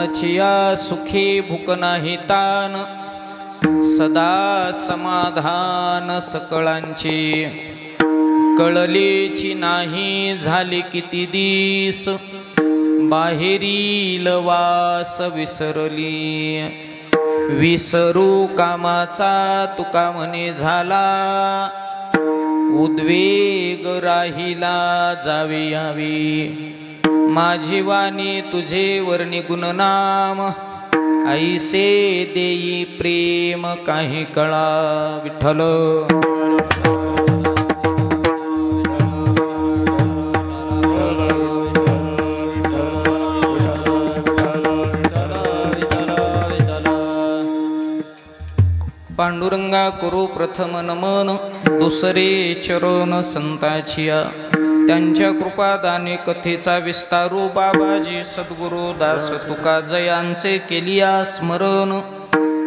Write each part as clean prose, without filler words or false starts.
कृष्णाचिया सुखी भूक नाही तान, सदा समाधान सकळांची. कळलेची नाही झाली किती दिस, बाहेरील वास विसरली. विसरू कामाचा तुका म्हणे झाला, उद्वेग राहिला जावे यावी. माझी वाणी तुझे वर्णी गुणनाम, ऐसे देई प्रेम काही कळा. विठ्ठल पांडुरंगा करू प्रथम नमन, दुसरे चरण संताचिया. त्यांच्या कृपादाने कथेचा विस्तारू, बाबाजी सद्गुरु दास तुका जयांचे केलिया स्मरण.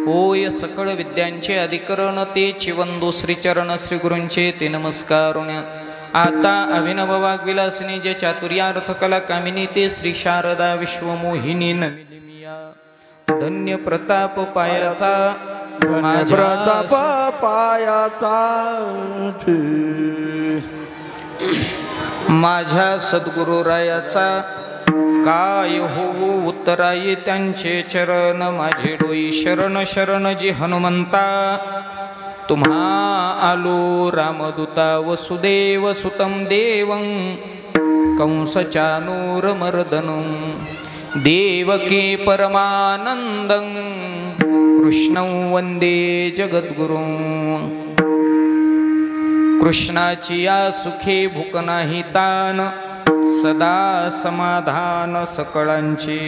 होय सकळ विद्यांचे अधिकरण, ते चिवंदो श्रीचरण श्री गुरूंचे ते नमस्कारुण. आता अभिनव वाग्विलासिनी जे चातुर्यार्थ कला कामिनी, ते श्री शारदा विश्वमोहिनी नमिलिमिया. धन्य प्रताप पायाचा प्रताप पायाचा, माझ्या सद्गुरु रायाचा. काय होऊ उत्तराई त्यांचे चरण, माझे डोई शरण शरण जी हनुमंता. तुम्हा आलो रामदूता वसुदेव सुतं देवं, कंसचानूर मर्दनं. देवकी परमानंदं, कृष्णं वंदे जगद्गुरुं. कृष्णाची या सुखी भूक नाही तान, सदा समाधान सकळांची.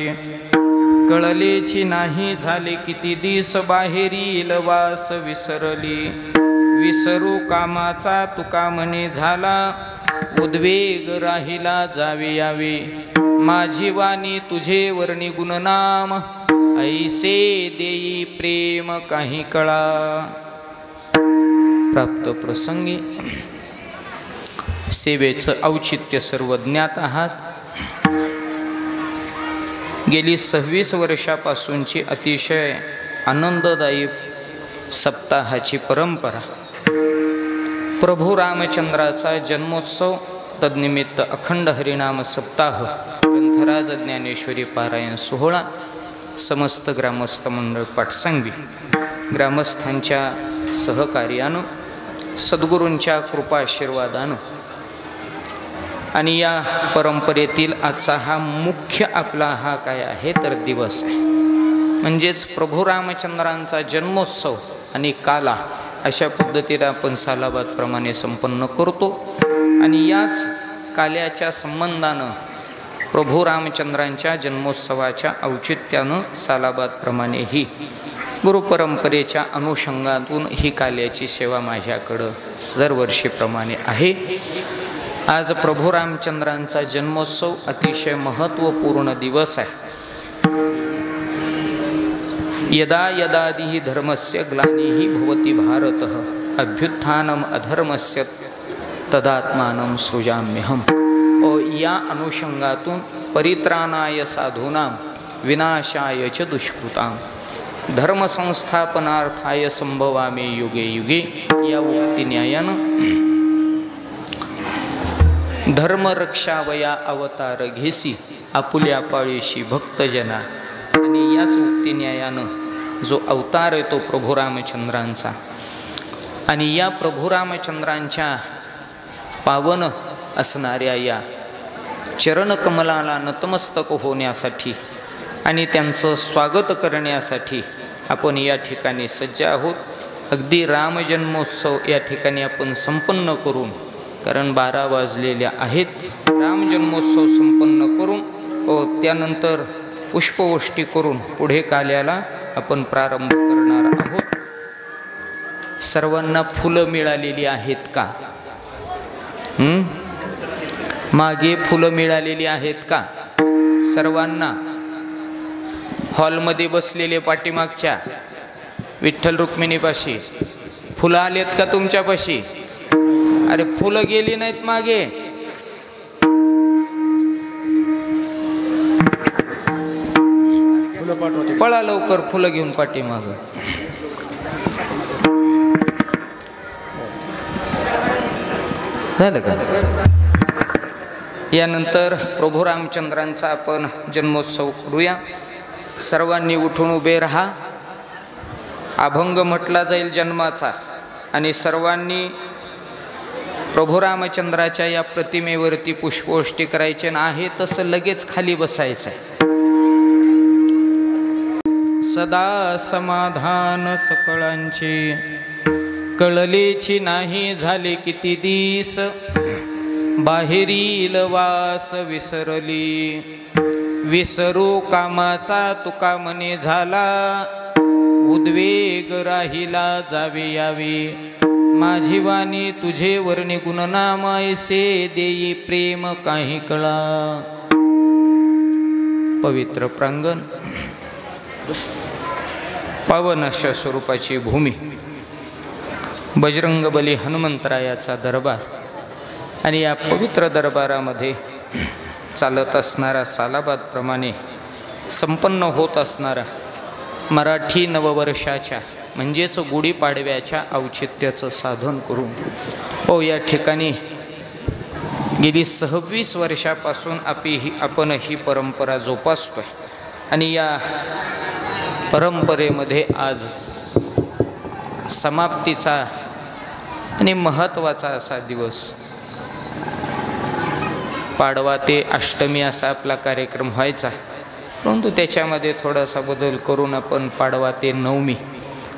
कळलेची नाही झाले किती दिस, बाहेरील वास विसरली. विसरू कामाचा तुका म्हणे झाला, उद्वेग राहिला जावे यावे. माझी वाणी तुझे वर्णी गुणनाम, ऐसे देई प्रेम काही कळा. प्राप्त प्रसंगी सेवेचं औचित्य सर्व ज्ञात आहात. गेली 26 वर्षापासूनची अतिशय आनंददायी सप्ताहाची परंपरा. प्रभू रामचंद्राचा जन्मोत्सव, तद्निमित्त अखंड हरिनाम सप्ताह, ग्रंथराज ज्ञानेश्वरी पारायण सोहळा, समस्त ग्रामस्थ मंडळ पाठसांगवी, ग्रामस्थांच्या सहकार्यानं, सद्गुरूंच्या कृपाशीर्वादानं आणि या परंपरेतील आजचा हा मुख्य आपला हा काय आहे तर दिवस आहे. म्हणजेच प्रभू रामचंद्रांचा जन्मोत्सव आणि काला अशा पद्धतीने आपण सालाबादप्रमाणे संपन्न करतो. आणि याच काल्याच्या संबंधानं प्रभू रामचंद्रांच्या जन्मोत्सवाच्या औचित्यानं सालाबादप्रमाणे ही गुरुपरंपरेच्या अनुषंगातून ही काल्याची सेवा माझ्याकडं दरवर्षीप्रमाणे आहे. आज प्रभू रामचंद्रांचा जन्मोत्सव अतिशय महत्त्वपूर्ण दिवस आहे. यदा यदादिहि धर्मस्य ग्लानिः भवति भारतः, अभ्युत्थानम् अधर्मस्य तदात्मानं सृजाम्यहम्. या अनुषंगातून परित्राणाय साधूनां विनाशाय च दुष्कृतां, धर्मसंस्थापनार्थाय संभवामी युगे युगे या उक्तिन्यायानं धर्मरक्षावया अवतार घेसी, आपुल्या पाळीशी भक्तजना. आणि याच उक्तिन्यायानं जो अवतार आहे तो प्रभू रामचंद्रांचा. आणि या प्रभू रामचंद्रांच्या पावन असणाऱ्या या चरणकमलाला नतमस्तक होण्यासाठी आणि त्यांचं स्वागत करण्यासाठी आपण या ठिकाणी सज्ज आहोत. अगदी रामजन्मोत्सव या ठिकाणी आपण संपन्न करून, कारण 12 वाजलेल्या आहेत, रामजन्मोत्सव संपन्न करून त्यानंतर पुष्पवृष्टी करून पुढे काल्याला आपण प्रारंभ करणार आहोत. सर्वांना फुलं मिळालेली आहेत का? मागे फुलं मिळालेली आहेत का सर्वांना? हॉलमध्ये बसलेले पाठीमागच्या विठ्ठल रुक्मिणीपाशी फुलं आलेत का तुमच्यापाशी? अरे फुलं गेली नाहीत मागे. फुलं पाठवा. पळा लवकर फुलं घेऊन पाठीमाग. झालं का? यानंतर प्रभू रामचंद्रांचा आपण जन्मोत्सव करूया. सर्वांनी उठून उभे राहा. अभंग म्हटला जाईल जन्माचा आणि सर्वांनी प्रभू रामचंद्राच्या या प्रतिमेवरती पुष्पवृष्टी करायचे आहे तसं लगेच खाली बसायचं. सदा समाधान सकळांची कळलेची नाही झाले किती दिस बाहेरील वास विसरली विसरू कामाचा तुका मने झाला उद्वेग राहिला जावे यावे माझी वाणी तुझे वर्णी गुणनाम ऐसे देई प्रेम काही कळा. पवित्र प्रांगण पावन अशा स्वरूपाची भूमी बजरंगबली हनुमंतरायाचा दरबार आणि या पवित्र दरबारामध्ये चालत असणारा सालाबादप्रमाणे संपन्न होत असणारा मराठी नववर्षाच्या म्हणजेच गुढीपाडव्याच्या औचित्याचं साधन करून या ठिकाणी गेली 26 वर्षापासून आपण ही परंपरा जोपासतोय आणि या परंपरेमध्ये आज समाप्तीचा आणि महत्त्वाचा असा दिवस पाडवा ते अष्टमी असा आपला कार्यक्रम व्हायचा, परंतु त्याच्यामध्ये थोडासा बदल करून आपण पाडवा ते नवमी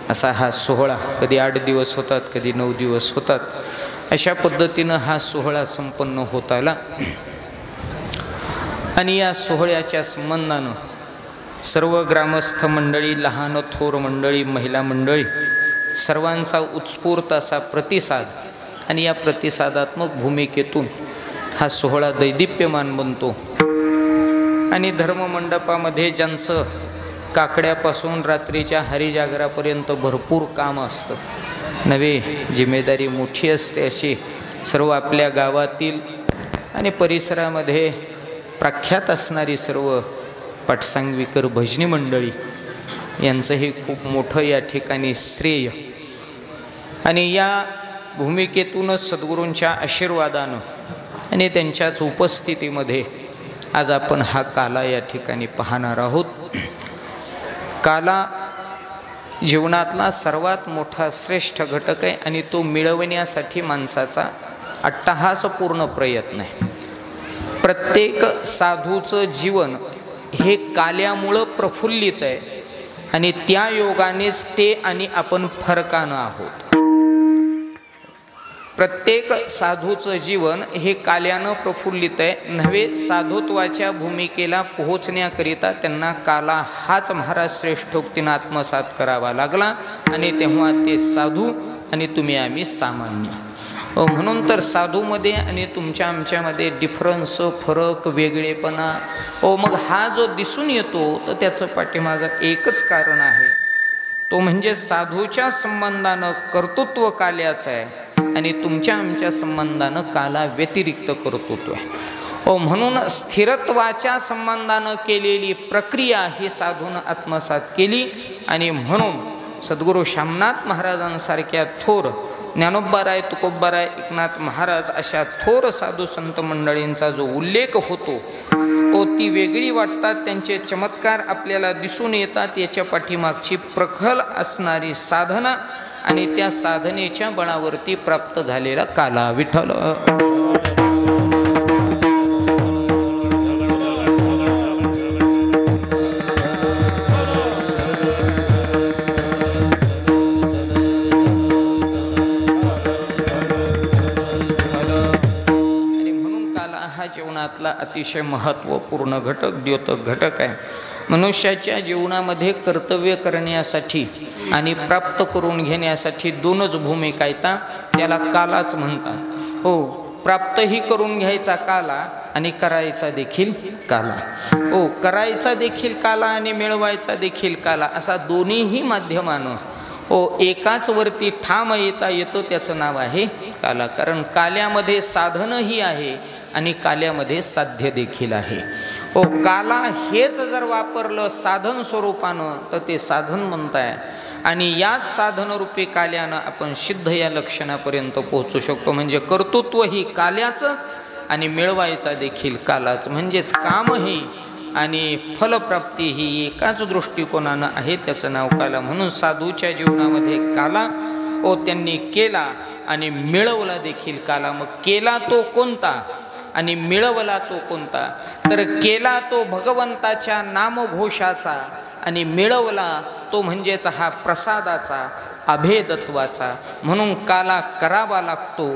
असा हा सोहळा, कधी 8 दिवस होतात कधी 9 दिवस होतात, अशा पद्धतीनं हा सोहळा संपन्न होत आला. आणि या सोहळ्याच्या संबंधानं सर्व ग्रामस्थ मंडळी, लहान थोर मंडळी, महिला मंडळी सर्वांचा उत्स्फूर्त असा प्रतिसाद आणि या प्रतिसादात्मक भूमिकेतून हा सोहळा दैदिप्यमान बनतो. आणि धर्ममंडपामध्ये ज्यांचं काकड्यापासून रात्रीच्या हरिजागरापर्यंत भरपूर काम असतं, नवे जिम्मेदारी मोठी असते, अशी सर्व आपल्या गावातील आणि परिसरामध्ये प्रख्यात असणारी सर्व पाठसांगविकर भजनी मंडळी यांचंही खूप मोठं या ठिकाणी श्रेय. आणि या भूमिकेतूनच सद्गुरूंच्या आशीर्वादानं आणि त्यांच्याच उपस्थितीमध्ये आज आपण हा काला या ठिकाणी पाहणार आहोत. काला जीवनातला सर्वात मोठा श्रेष्ठ घटक आहे आणि तो मिळवण्यासाठी माणसाचा अट्टहासपूर्ण प्रयत्न आहे. प्रत्येक साधूचं जीवन हे काल्यामुळं प्रफुल्लित आहे आणि त्या योगानेच ते आणि आपण फरकानं आहोत. प्रत्येक साधूचं जीवन हे काल्यानं प्रफुल्लित आहे. नव्हे साधुत्वाच्या भूमिकेला पोहोचण्याकरिता त्यांना काला हाच महाराज श्रेष्ठोक्तीनं आत्मसात करावा लागला आणि तेव्हा ते साधू आणि तुम्ही आम्ही सामान्य. म्हणून तर साधूमध्ये आणि तुमच्या आमच्यामध्ये डिफरन्स, फरक, वेगळेपणा, मग हा जो दिसून येतो तर त्याचं पाठीमागं एकच कारण आहे, तो म्हणजे साधूच्या संबंधानं कर्तृत्व काल्याचं आहे आणि तुमच्या आमच्या संबंधानं काला व्यतिरिक्त कर्तृत्व आहे. म्हणून स्थिरत्वाच्या संबंधानं केलेली प्रक्रिया ही साधूनं आत्मसात केली. आणि म्हणून सद्गुरू शामनाथ महाराजांसारख्या थोर, ज्ञानोबाराय, तुकोबाराय, एकनाथ महाराज अशा थोर साधू संत मंडळींचा जो उल्लेख होतो ती वेगळी वाटतात. त्यांचे चमत्कार आपल्याला दिसून येतात. याच्या पाठीमागची प्रखल असणारी साधना आणि त्या साधनेच्या बळावरती प्राप्त झालेला काला. विठ्ठल जीवनातला अतिशय महत्त्वपूर्ण घटक, द्योतक घटक आहे. मनुष्याच्या जीवनामध्ये कर्तव्य करण्यासाठी आणि प्राप्त करून घेण्यासाठी 2च भूमिका येतात, त्याला कालाच म्हणतात. प्राप्तही करून घ्यायचा काला आणि करायचा देखील काला. करायचा देखील काला आणि मिळवायचा देखील काला, असा दोन्हीही माध्यमानं एकाच वरती ठाम येता येतं, त्याचं नाव आहे काला. कारण काल्यामध्ये साधनही आहे आणि काल्यामध्ये साध्य देखील आहे. ओ काला हेच जर वापरलं साधन स्वरूपानं तर ते साधन म्हणताय आणि याच साधनरूपी काल्यानं आपण सिद्ध या लक्षणापर्यंत पोहोचू शकतो. म्हणजे कर्तृत्व ही काल्याचंच आणि मिळवायचा देखील कालाच. म्हणजेच कामही आणि फलप्राप्ती ही एकाच दृष्टिकोनानं आहे, त्याचं नाव काला. म्हणून साधूच्या जीवनामध्ये काला त्यांनी केला आणि मिळवला देखील काला. मग केला तो कोणता आणि मिळवला तो कोणता? तर केला तो भगवंताच्या नामघोषाचा आणि मिळवला तो म्हणजेच हा प्रसादाचा, अभेदत्वाचा. म्हणून काला करावा लागतो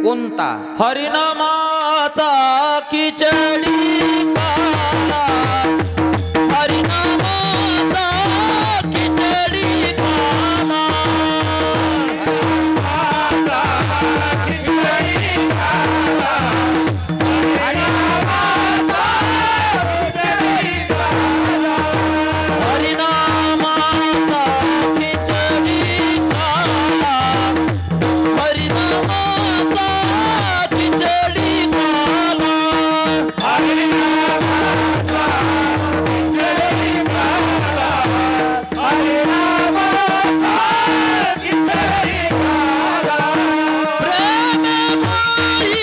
कोणता? हरिनामाचा खिचडी काला, हरिनामाचा खिचडी काला, हरिनामाचा खिचडी काला, हरिनामाचा खिचडी काला, हरिनामाचा खिचडी काला, हरिनामाचा खिचडी काला, हरिनामाचा खिचडी काला, हरिनामाचा खिचडी काला. प्रेम मोही रसादने, प्रेम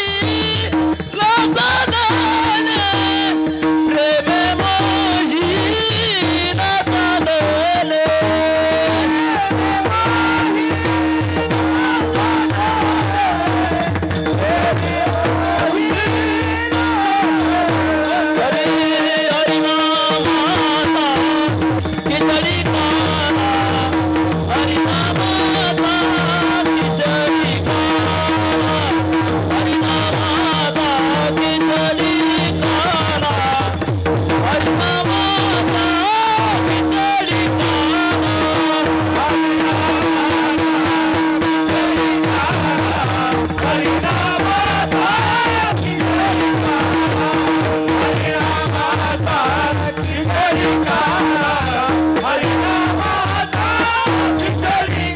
मोही रसादने,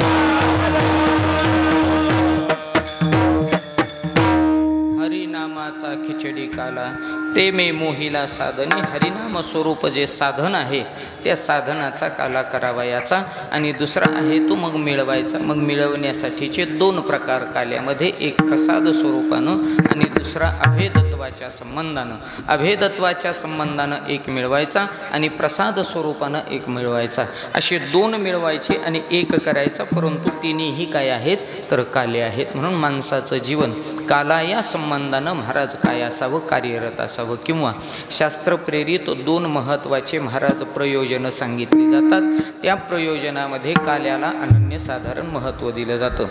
हरिनामाचा खिचडी काला. प्रेमे मोहिला साधने, हरिनाम स्वरूप जे साधन आहे त्या साधनाचा काला करावा याचा. आणि दुसरा आहे तो मग मिळवायचा. मग मिळवण्यासाठीचे दोन प्रकार काल्यामध्ये, एक प्रसाद स्वरूपानं आणि दुसरा अभेदत्वाच्या संबंधानं. अभेदत्वाच्या संबंधानं एक मिळवायचा आणि प्रसाद स्वरूपानं एक मिळवायचा. असे दोन मिळवायचे आणि एक करायचा. परंतु तिन्हीही काय आहेत तर काले आहेत. म्हणून माणसाचं जीवन काला या संबंधानं महाराज काय असावं, कार्यरत असावं. किंवा शास्त्रप्रेरित दोन महत्त्वाचे महाराज प्रयोजनं सांगितली जातात. त्या प्रयोजनामध्ये काल्याला अनन्यसाधारण महत्त्व दिलं जातं.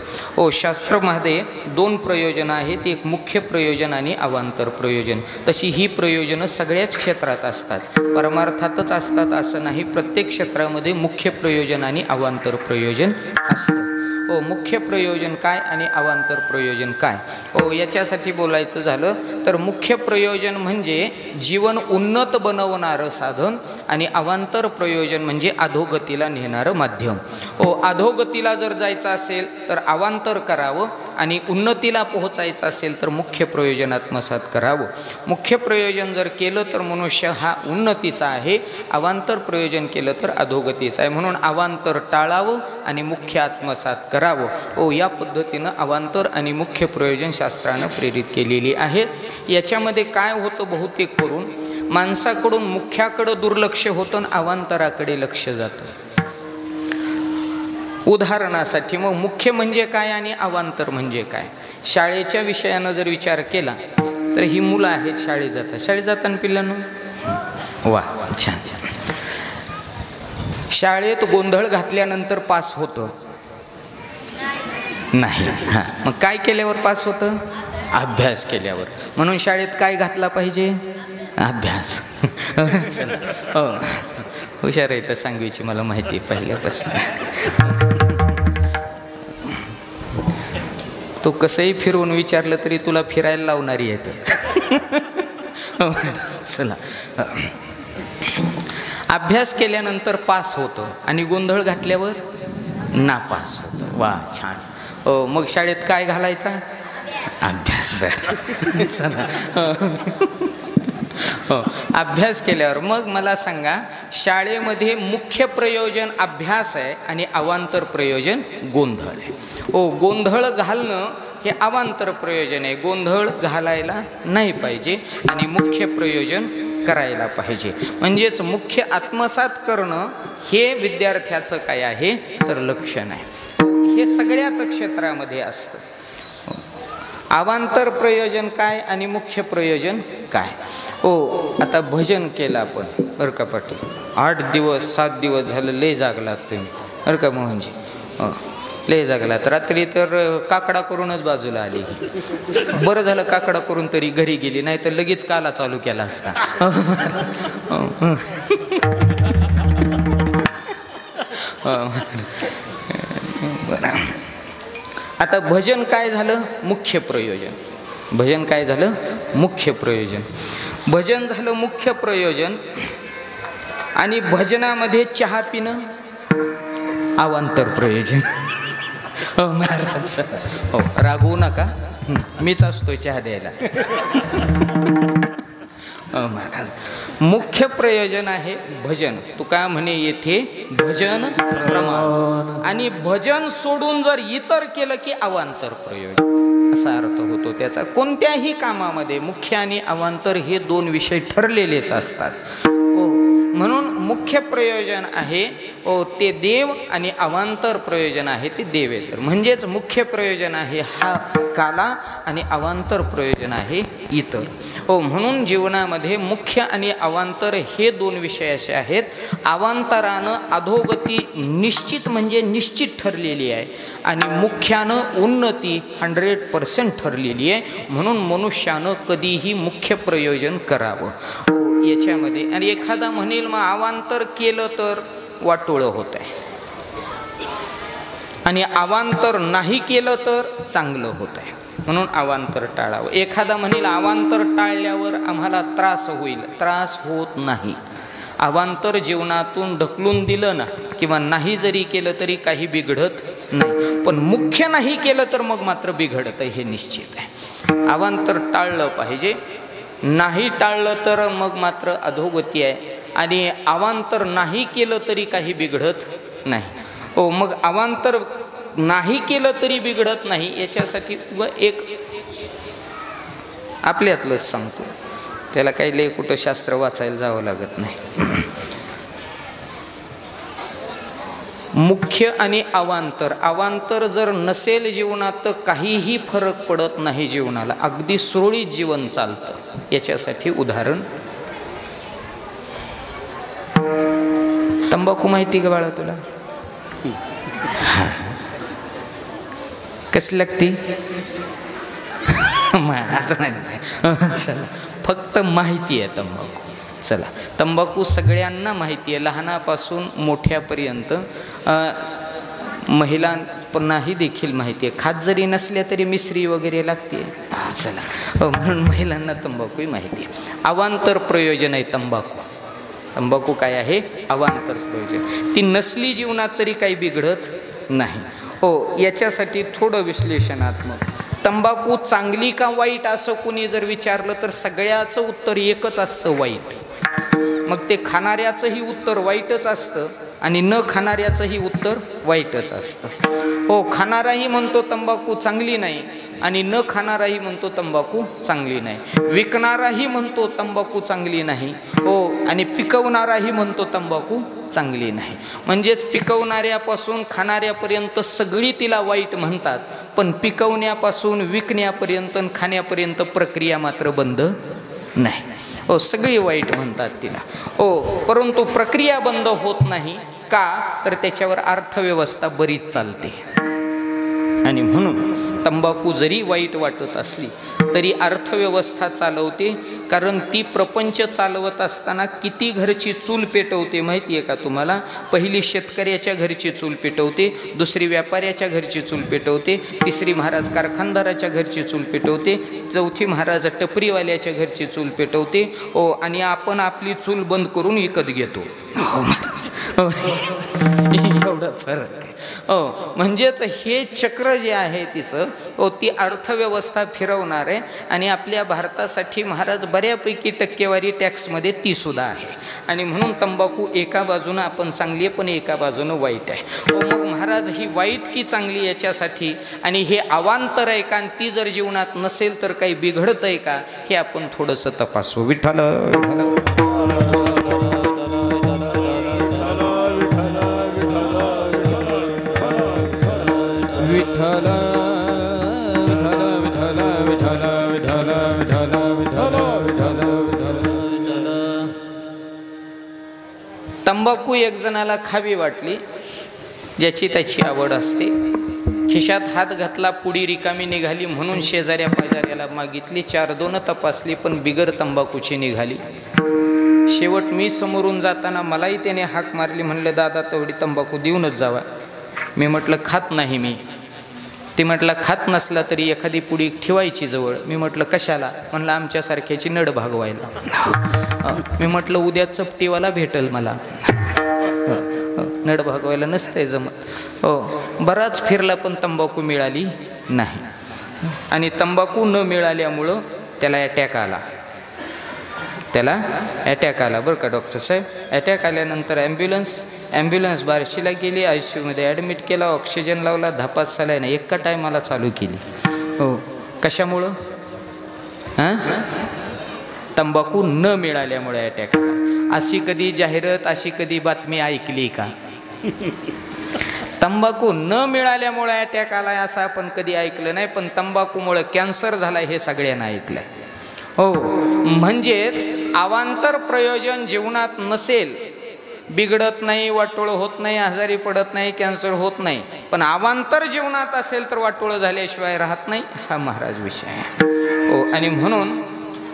शास्त्रामध्ये दोन प्रयोजनं आहेत, एक मुख्य प्रयोजन आणि अवांतर प्रयोजन. तशी ही प्रयोजनं सगळ्याच क्षेत्रात असतात, परमार्थातच असतात असं नाही. प्रत्येक क्षेत्रामध्ये मुख्य प्रयोजन आणि अवांतर प्रयोजन असतं. मुख्य प्रयोजन काय आणि अवांतर प्रयोजन काय? याच्यासाठी बोलायचं झालं तर मुख्य प्रयोजन म्हणजे जीवन उन्नत बनवणारं साधन आणि अवांतर प्रयोजन म्हणजे अधोगतीला नेणारं माध्यम. अधोगतीला जर जायचं असेल तर अवांतर करावं आणि उन्नतीला पोहोचायचं असेल तर मुख्य प्रयोजन आत्मसात करावं. मुख्य प्रयोजन जर केलं तर मनुष्य हा उन्नतीचा आहे, अवांतर प्रयोजन केलं तर अधोगतीचा आहे. म्हणून अवांतर टाळावं आणि मुख्य आत्मसात करावं. या पद्धतीनं अवांतर आणि मुख्य प्रयोजन शास्त्रानं प्रेरित केलेली आहेत. याच्यामध्ये काय होतं, बहुतेक करून माणसाकडून मुख्याकडं दुर्लक्ष होतं आणि अवांतराकडे लक्ष जातं. उदाहरणासाठी मग मुख्य म्हणजे काय आणि अवांतर म्हणजे काय? शाळेच्या विषयानं जर विचार केला तर ही मुलं आहेत, शाळेत जाताना पिल्लांनो वा छान छान. शाळेत गोंधळ घातल्यानंतर पास होतं नाही. हां, मग काय केल्यावर पास होतं? अभ्यास केल्यावर. म्हणून शाळेत काय घातला पाहिजे? अभ्यास. हो, हुशार आहे तर सांगवीची मला माहिती पहिल्यापासून. तो कसंही फिरवून विचारलं तरी तुला फिरायला लावणारी आहे. चला, अभ्यास केल्यानंतर पास होतं आणि गोंधळ घातल्यावर नापास होतं. वा छान. मग शाळेत काय घालायचा? अभ्यास बरं चला हो अभ्यास केल्यावर मग मला सांगा, शाळेमध्ये मुख्य प्रयोजन अभ्यास आहे आणि अवांतर प्रयोजन गोंधळ आहे. हो गोंधळ घालणं हे अवांतर प्रयोजन आहे, गोंधळ घालायला नाही पाहिजे आणि मुख्य प्रयोजन करायला पाहिजे. म्हणजेच मुख्य आत्मसात करणं हे विद्यार्थ्याचं काय आहे तर लक्षण आहे. हे सगळ्याच क्षेत्रामध्ये असतं. अवांतर प्रयोजन काय आणि मुख्य प्रयोजन काय. हो आता भजन केलं आपण बरं का पाटील, 8 दिवस 7 दिवस झालं लय जागलात तुम्ही बरं का मोहनजी. लय जागलात, रात्री तर काकडा करूनच बाजूला आली. बरं झालं काकडा करून तरी घरी गेली, नाही तर लगेच काला चालू केला असता. आता भजन काय झालं मुख्य प्रयोजन. भजन काय झालं मुख्य प्रयोजन. भजन झालं मुख्य प्रयोजन आणि भजनामध्ये चहा पिणं अवांतर प्रयोजन. हो महाराज हो रागवू नका, मीच असतोय चहा द्यायला. महाराज मुख्य प्रयोजन आहे भजन. तुका म्हणे येथे भजन प्रमाण, आणि भजन सोडून जर इतर केलं की अवांतर प्रयोजन असा अर्थ होतो त्याचा. कोणत्याही कामामध्ये मुख्य आणि अवांतर हे 2 विषय ठरलेलेच असतात. म्हणून मुख्य प्रयोजन आहे ते देव आणि अवांतर प्रयोजन आहे ते देवेतर. म्हणजेच मुख्य प्रयोजन आहे हा काला आणि अवांतर प्रयोजन आहे इतर. म्हणून जीवनामध्ये मुख्य आणि अवांतर हे 2 विषय असे आहेत. अवांतरानं अधोगती निश्चित म्हणजे निश्चित ठरलेली आहे आणि मुख्यानं उन्नती 100% ठरलेली आहे. म्हणून मनुष्यानं कधीही मुख्य प्रयोजन करावं याच्यामध्ये. आणि एखादा म्हणेल मग अवांतर केलं तर वाटोळं होत आहे आणि अवांतर नाही केलं तर चांगलं होत आहे, म्हणून अवांतर टाळावं. एखादा म्हणेल अवांतर टाळल्यावर आम्हाला त्रास होईल, त्रास होत नाही. अवांतर जीवनातून ढकलून दिलं ना किंवा नाही जरी केलं तरी काही बिघडत नाही, पण मुख्य नाही केलं तर मग मात्र बिघडतं हे निश्चित आहे. अवांतर टाळलं पाहिजे, नाही टाळलं तर मग मात्र अधोगती आहे. आणि अवांतर नाही केलं तरी काही बिघडत नाही. मग अवांतर नाही केलं तरी बिघडत नाही याच्यासाठी एक आपल्यातलंच सांगतो, त्याला काही लय कुठं शास्त्र वाचायला जावं लागत नाही. मुख्य आणि अवांतर, अवांतर जर नसेल जीवनात तर काहीही फरक पडत नाही जीवनाला, अगदी सुरळीत जीवन चालतं. याच्यासाठी उदाहरण, तंबाखू माहिती का बाळा तुला कशी लागती. फक्त माहिती आहे तंबाखू. चला तंबाखू सगळ्यांना माहिती आहे, लहानापासून मोठ्यापर्यंत. महिलांनाही देखील माहिती आहे, खात जरी नसल्या तरी मिश्री वगैरे लागते. चला म्हणून महिलांना तंबाखूही माहिती आहे. अवांतर प्रयोजन आहे तंबाखू. तंबाखू काय आहे अवांतर प्रयोजन. ती नसली जीवनात तरी काही बिघडत नाही. याच्यासाठी थोडं विश्लेषणात्मक, तंबाखू चांगली का वाईट असं कुणी जर विचारलं तर सगळ्याचं उत्तर एकच असतं, वाईट. मग ते खाणाऱ्याचंही उत्तर वाईटच असतं आणि न खाणाऱ्याचंही उत्तर वाईटच असतं. खाणाराही म्हणतो तंबाखू चांगली नाही आणि न खाणाराही म्हणतो तंबाखू चांगली नाही. विकणाराही म्हणतो तंबाखू चांगली नाही आणि पिकवणाराही म्हणतो तंबाखू चांगली नाही. म्हणजेच पिकवणाऱ्यापासून खाणाऱ्यापर्यंत सगळी तिला वाईट म्हणतात, पण पिकवण्यापासून विकण्यापर्यंत खाण्यापर्यंत प्रक्रिया मात्र बंद नाही. सगळी वाईट म्हणतात तिला. परंतु प्रक्रिया बंद होत नाही का तर त्याच्यावर अर्थव्यवस्था बरीच चालते. आणि म्हणून तंबाखू जरी वाईट वाटत असली तरी अर्थव्यवस्था चालवते, कारण ती प्रपंच चालवत असताना किती घरची चूल पेटवते माहिती आहे का तुम्हाला. पहिली शेतकऱ्याच्या घरची चूल पेटवते, दुसरी व्यापाऱ्याच्या घरची चूल पेटवते, तिसरी महाराज कारखानदाराच्या घरची चूल पेटवते, चौथी महाराज टपरीवाल्याच्या घरची चूल पेटवते. आणि आपण आपली चूल बंद करून विकत घेतो. एवढा फरक आहे. म्हणजेच हे चक्र जे आहे तिचं ती अर्थव्यवस्था फिरवणार आहे आणि आपल्या भारतासाठी महाराज बऱ्यापैकी टक्केवारी टॅक्समध्ये ती सुद्धा आहे आणि म्हणून तंबाखू एका बाजूनं आपण चांगली आहे पण एका बाजूनं वाईट आहे. मग महाराज ही वाईट की चांगली याच्यासाठी आणि हे अवांतर आहे का आणि ती जर जीवनात नसेल तर काही बिघडत आहे का हे आपण थोडंसं तपासू. विठ्ठल तंबाखू एक जणाला खावी वाटली, ज्याची त्याची आवड असते. खिशात हात घातला, पुडी रिकामी निघाली म्हणून शेजाऱ्या पाजाऱ्याला मागितली. 4-2 तपासली पण बिगर तंबाखूची निघाली. शेवट मी समोरून जाताना मलाही त्याने हाक मारली. म्हणलं दादा तेवढी तंबाखू देऊनच जावा. मी म्हटलं खात नाही मी. ती म्हटलं खात नसला तरी एखादी पुडी ठेवायची जवळ. मी म्हटलं कशाला? म्हणलं आमच्यासारख्याची नड भागवायला. मी म्हटलं उद्या चपटीवाला भेटल मला. नड भागवायला नसतंय जमत. बराच फिरला पण तंबाखू मिळाली नाही आणि तंबाखू न मिळाल्यामुळं त्याला अटॅक आला. बरं का डॉक्टर साहेब. अटॅक आल्यानंतर ॲम्ब्युलन्स बार्शीला गेली. ICUमध्ये ॲडमिट केला, ऑक्सिजन लावला, धापास सलाईन एका टायमाला चालू केली. कशामुळं? तंबाखू न मिळाल्यामुळे अटॅक आला. अशी कधी जाहिरात, अशी कधी बातमी ऐकली का? तंबाखू न मिळाल्यामुळे अटॅक आलाय असं आपण कधी ऐकलं नाही, पण तंबाखूमुळे कॅन्सर झालाय हे सगळ्यांना ऐकलंय. म्हणजेच अवांतर प्रयोजन जीवनात नसेल, बिघडत नाही, वाटोळं होत नाही, आजारी पडत नाही, कॅन्सर होत नाही. पण अवांतर जीवनात असेल तर वाटोळं झाल्याशिवाय राहत नाही, हा महाराज विषय आहे. आणि म्हणून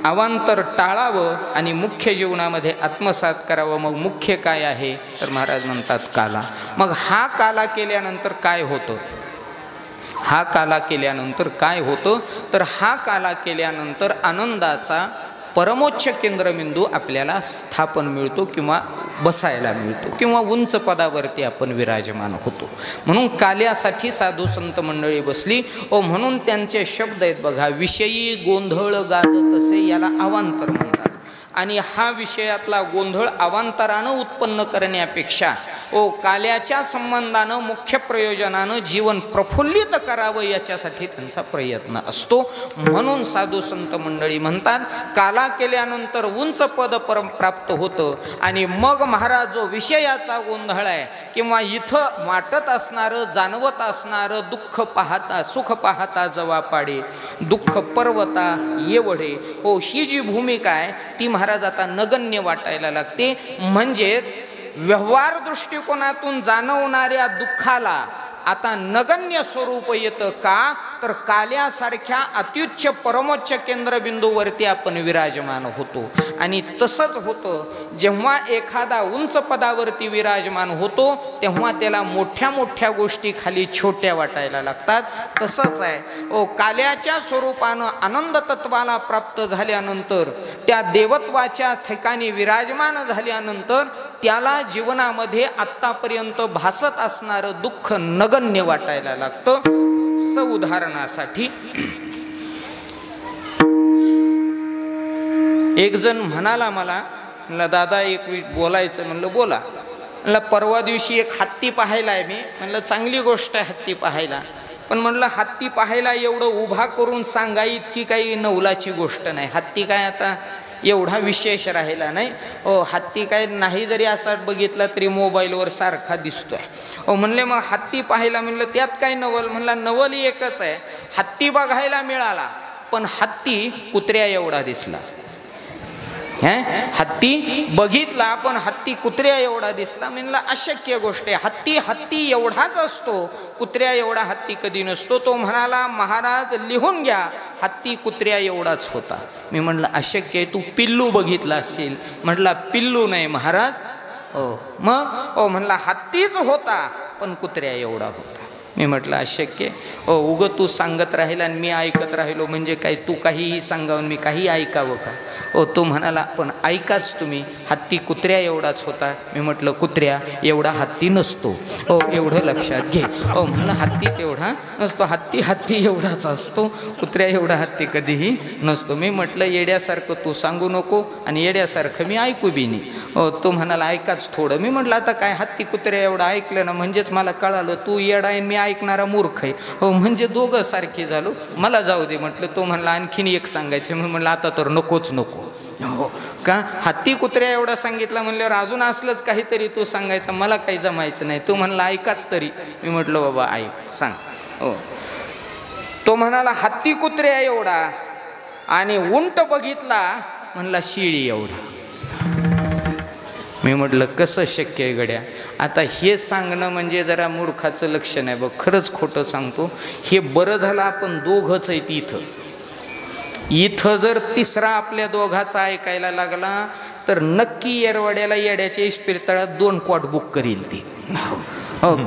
अवांतर टाळावं आणि मुख्य जीवनामध्ये आत्मसात करावं. मग मुख्य काय आहे तर महाराज म्हणतात काला. मग हा काला केल्यानंतर काय होतं? हा काला केल्यानंतर काय होतं तर हा काला केल्यानंतर आनंदाचा परमोच्च केंद्रबिंदू आपल्याला स्थापन मिळतो किंवा बसायला मिळतो किंवा उंच पदावरती आपण विराजमान होतो. म्हणून काल्यासाठी साधू संत मंडळी बसली. म्हणून त्यांचे शब्द आहेत बघा. विषयी गोंधळ गाजत असे याला अवांतर म्हणतात. आणि हा विषयातला गोंधळ अवांतरानं उत्पन्न करण्यापेक्षा काल्याच्या संबंधानं मुख्य प्रयोजनानं जीवन प्रफुल्लित करावं याच्यासाठी त्यांचा प्रयत्न असतो. म्हणून साधू संत मंडळी म्हणतात काला केल्यानंतर उंच पद प्राप्त होतं. आणि मग महाराज जो विषयाचा गोंधळ आहे किंवा इथं वाटत असणारं, जाणवत असणारं दुःख पाहता सुख पाहता जवा पाडे, दुःख पर्वता येवढे, ही जी भूमिका आहे ती महाराज आता नगण्य वाटायला लागते. म्हणजेच व्यवहार दृष्टिकोनातून जाणवणाऱ्या दुःखाला आता नगण्य स्वरूप येतं. का तर काल्यासारख्या अत्युच्च परमोच्च केंद्रबिंदूवरती आपण विराजमान होतो. आणि तसंच होतं जेव्हा एखादा उंच पदावरती विराजमान होतो तेव्हा त्याला मोठ्या मोठ्या गोष्टी खाली छोट्या वाटायला लागतात. तसंच आहे काल्याच्या स्वरूपानं आनंद तत्वाला प्राप्त झाल्यानंतर, त्या देवत्वाच्या ठिकाणी विराजमान झाल्यानंतर त्याला जीवनामध्ये आत्तापर्यंत भासत असणारं दुःख नगण्य वाटायला लागतं. उदाहरणासाठी एक जण म्हणाला मला, दादा एक बोलायचं. म्हणलं बोला. म्हणलं परवा दिवशी एक हत्ती पाहायला आहे मी. म्हणलं चांगली गोष्ट आहे हत्ती पाहायला, पण म्हणलं हत्ती पाहायला एवढं उभा करून सांगा इतकी काही नवलाची गोष्ट नाही. हत्ती काय आता एवढा विशेष राहिला नाही. हत्ती काय नाही जरी असा बघितला तरी मोबाईलवर सारखा दिसतोय. म्हणले मग हत्ती पाहायला. म्हणलं त्यात काय नवल? म्हणला नवल एकच आहे, हत्ती बघायला मिळाला पण हत्ती कुत्र्या एवढा दिसला. हत्ती बघितला पण हत्ती कुत्र्या एवढा दिसला. म्हणला अशक्य गोष्ट आहे. हत्ती एवढाच असतो, कुत्र्या एवढा हत्ती कधी नसतो. तो म्हणाला महाराज लिहून घ्या, हत्ती कुत्र्या एवढाच होता. मी म्हणलं अशक्य आहे, तू पिल्लू बघितला असेल. म्हटला पिल्लू नाही महाराज. मग म्हणला हत्तीच होता पण कुत्र्या एवढा होता. मी म्हटलं अशक्य. उगं तू सांगत राहील आणि मी ऐकत राहिलो म्हणजे काय, तू काहीही सांगावं मी काही ऐकावं का? तो म्हणाला पण ऐकाच तुम्ही, हत्ती कुत्र्या एवढाच होता. मी म्हटलं कुत्र्या एवढा हत्ती नसतो. एवढं लक्षात घे. म्हणलं हत्ती तेवढा नसतो, हत्ती हत्ती एवढाच असतो, कुत्र्या एवढा हत्ती कधीही नसतो. मी म्हटलं येड्यासारखं तू सांगू नको आणि येड्यासारखं मी ऐकू बी नाही. तो म्हणाला ऐकाच थोडं. मी म्हटलं आता काय, हत्ती कुत्र्या एवढं ऐकलं ना म्हणजेच मला कळालं तू येडा आहे मी ऐकणारा मूर्ख आहे. म्हणजे दोघं सारखे झालो. मला जाऊ दे म्हटलं. तो म्हणला आणखीन एक सांगायचं. मी म्हटलं आता तर नकोच नको. का हत्ती कुत्र्या एवढा सांगितला म्हणल्यावर अजून असलंच काहीतरी तू सांगायचं, मला काही जमायचं नाही. तो म्हणला ऐकाच तरी. मी म्हटलं बाबा ऐक सांग. तो म्हणाला हत्ती कुत्र्या एवढा आणि उंट बघितला म्हणला शिळी एवढा. मी म्हटलं कसं शक्य आहे गड्या? आता हे सांगणं म्हणजे जरा मूर्खाचं लक्षण आहे बघ. खरंच खोटं सांगतो. हे बरं झालं आपण दोघंच आहेत इथं जर तिसरा आपल्या दोघाचा ऐकायला लागला तर नक्की येरवाड्याला येड्याच्या इस्पितळात 2 क्वाट बुक करील ती.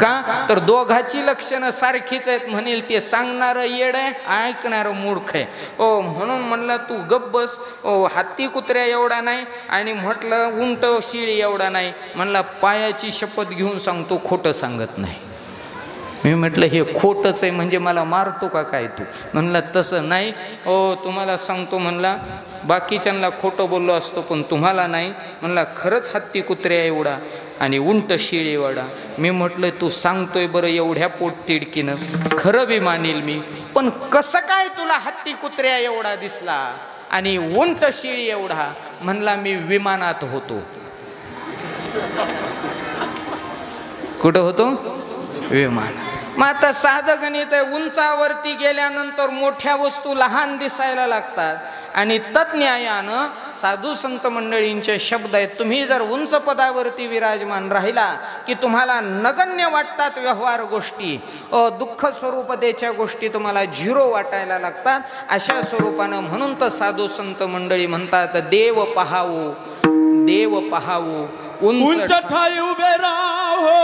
का तर दोघाची लक्षणं सारखीच आहेत. म्हणेल ते सांगणारं येड आहे, ऐकणारं मूर्ख आहे. म्हणून म्हणलं तू गप्प बस. हत्ती कुत्र्या एवढा नाही आणि म्हटलं उंट शिळी एवढा नाही. म्हणला पायाची शपथ घेऊन सांगतो खोटं सांगत नाही. मी म्हटलं हे खोटंच आहे म्हणजे मला मारतो का काय तू? म्हणला तसं नाही. तुम्हाला सांगतो म्हणला, बाकीच्यांना खोटं बोललो असतो पण तुम्हाला नाही. म्हणला खरंच हत्ती कुत्र्या एवढा आणि उंट शिळी एवढा. मी म्हटलं तू सांगतोय बरं एवढ्या पोटतिडकीनं, खरं बी मानील मी, पण कसं काय तुला हत्ती कुत्र्या एवढा दिसला आणि उंट शिळी एवढा? म्हणला मी विमानात होतो. कुठं होतो? विमान. मग आता साधं गणित आहे. उंचावरती गेल्यानंतर मोठ्या वस्तू लहान दिसायला लागतात आणि तज्ज्ञायानं साधू संत मंडळींचे शब्द आहेत. तुम्ही जर उंच पदावरती विराजमान राहिला की तुम्हाला नगण्य वाटतात व्यवहार गोष्टी, दुःख स्वरूपतेच्या गोष्टी तुम्हाला झिरो वाटायला लागतात. अशा स्वरूपानं म्हणून तर साधू संत मंडळी म्हणतात देव पहावो, देव पहावो, उंच ठाई उभे राहो.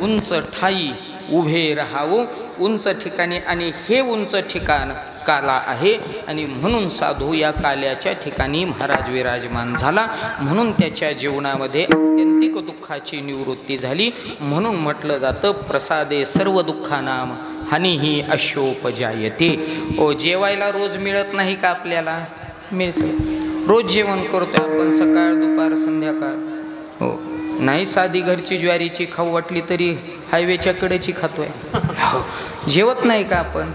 उंच ठाई उभे राहावो, उंच ठिकाणी. आणि हे उंच ठिकाण काला आहे आणि म्हणून साधू या काल्याच्या ठिकाणी महाराज विराजमान झाला. म्हणून त्याच्या जीवनामध्ये आत्यंतिक दुःखाची निवृत्ती झाली. म्हणून म्हटलं जातं प्रसादे सर्व दुःखानाम हानिही अशोपजायते. जेवायला रोज मिळत नाही का? आपल्याला मिळतं. रोज जेवण करतोय आपण, सकाळ दुपार संध्याकाळ. नाही साधी घरची ज्वारीची खाऊ वाटली तरी हायवेच्या कडेची खातोय. जेवत नाही का आपण?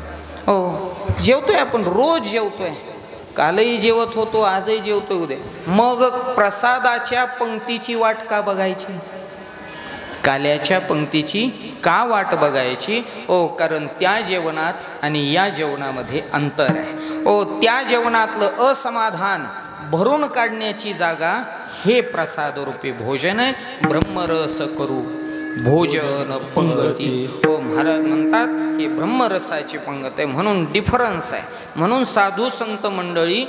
जेवतोय आपण, रोज जेवतोय. कालही जेवत होतो, आजही जेवतोय, उद्या. मग प्रसादाच्या पंक्तीची वाट का बघायची? काल्याच्या पंक्तीची का वाट बघायची? कारण त्या जेवणात आणि या जेवणामध्ये अंतर आहे. त्या जेवणातलं असमाधान भरून काढण्याची जागा हे प्रसाद रूपी भोजन आहे. ब्रह्मरस करू भोजन पंगती. महाराज म्हणतात हे ब्रह्मरसाची पंगत आहे. म्हणून डिफरन्स आहे. म्हणून साधू संत मंडळी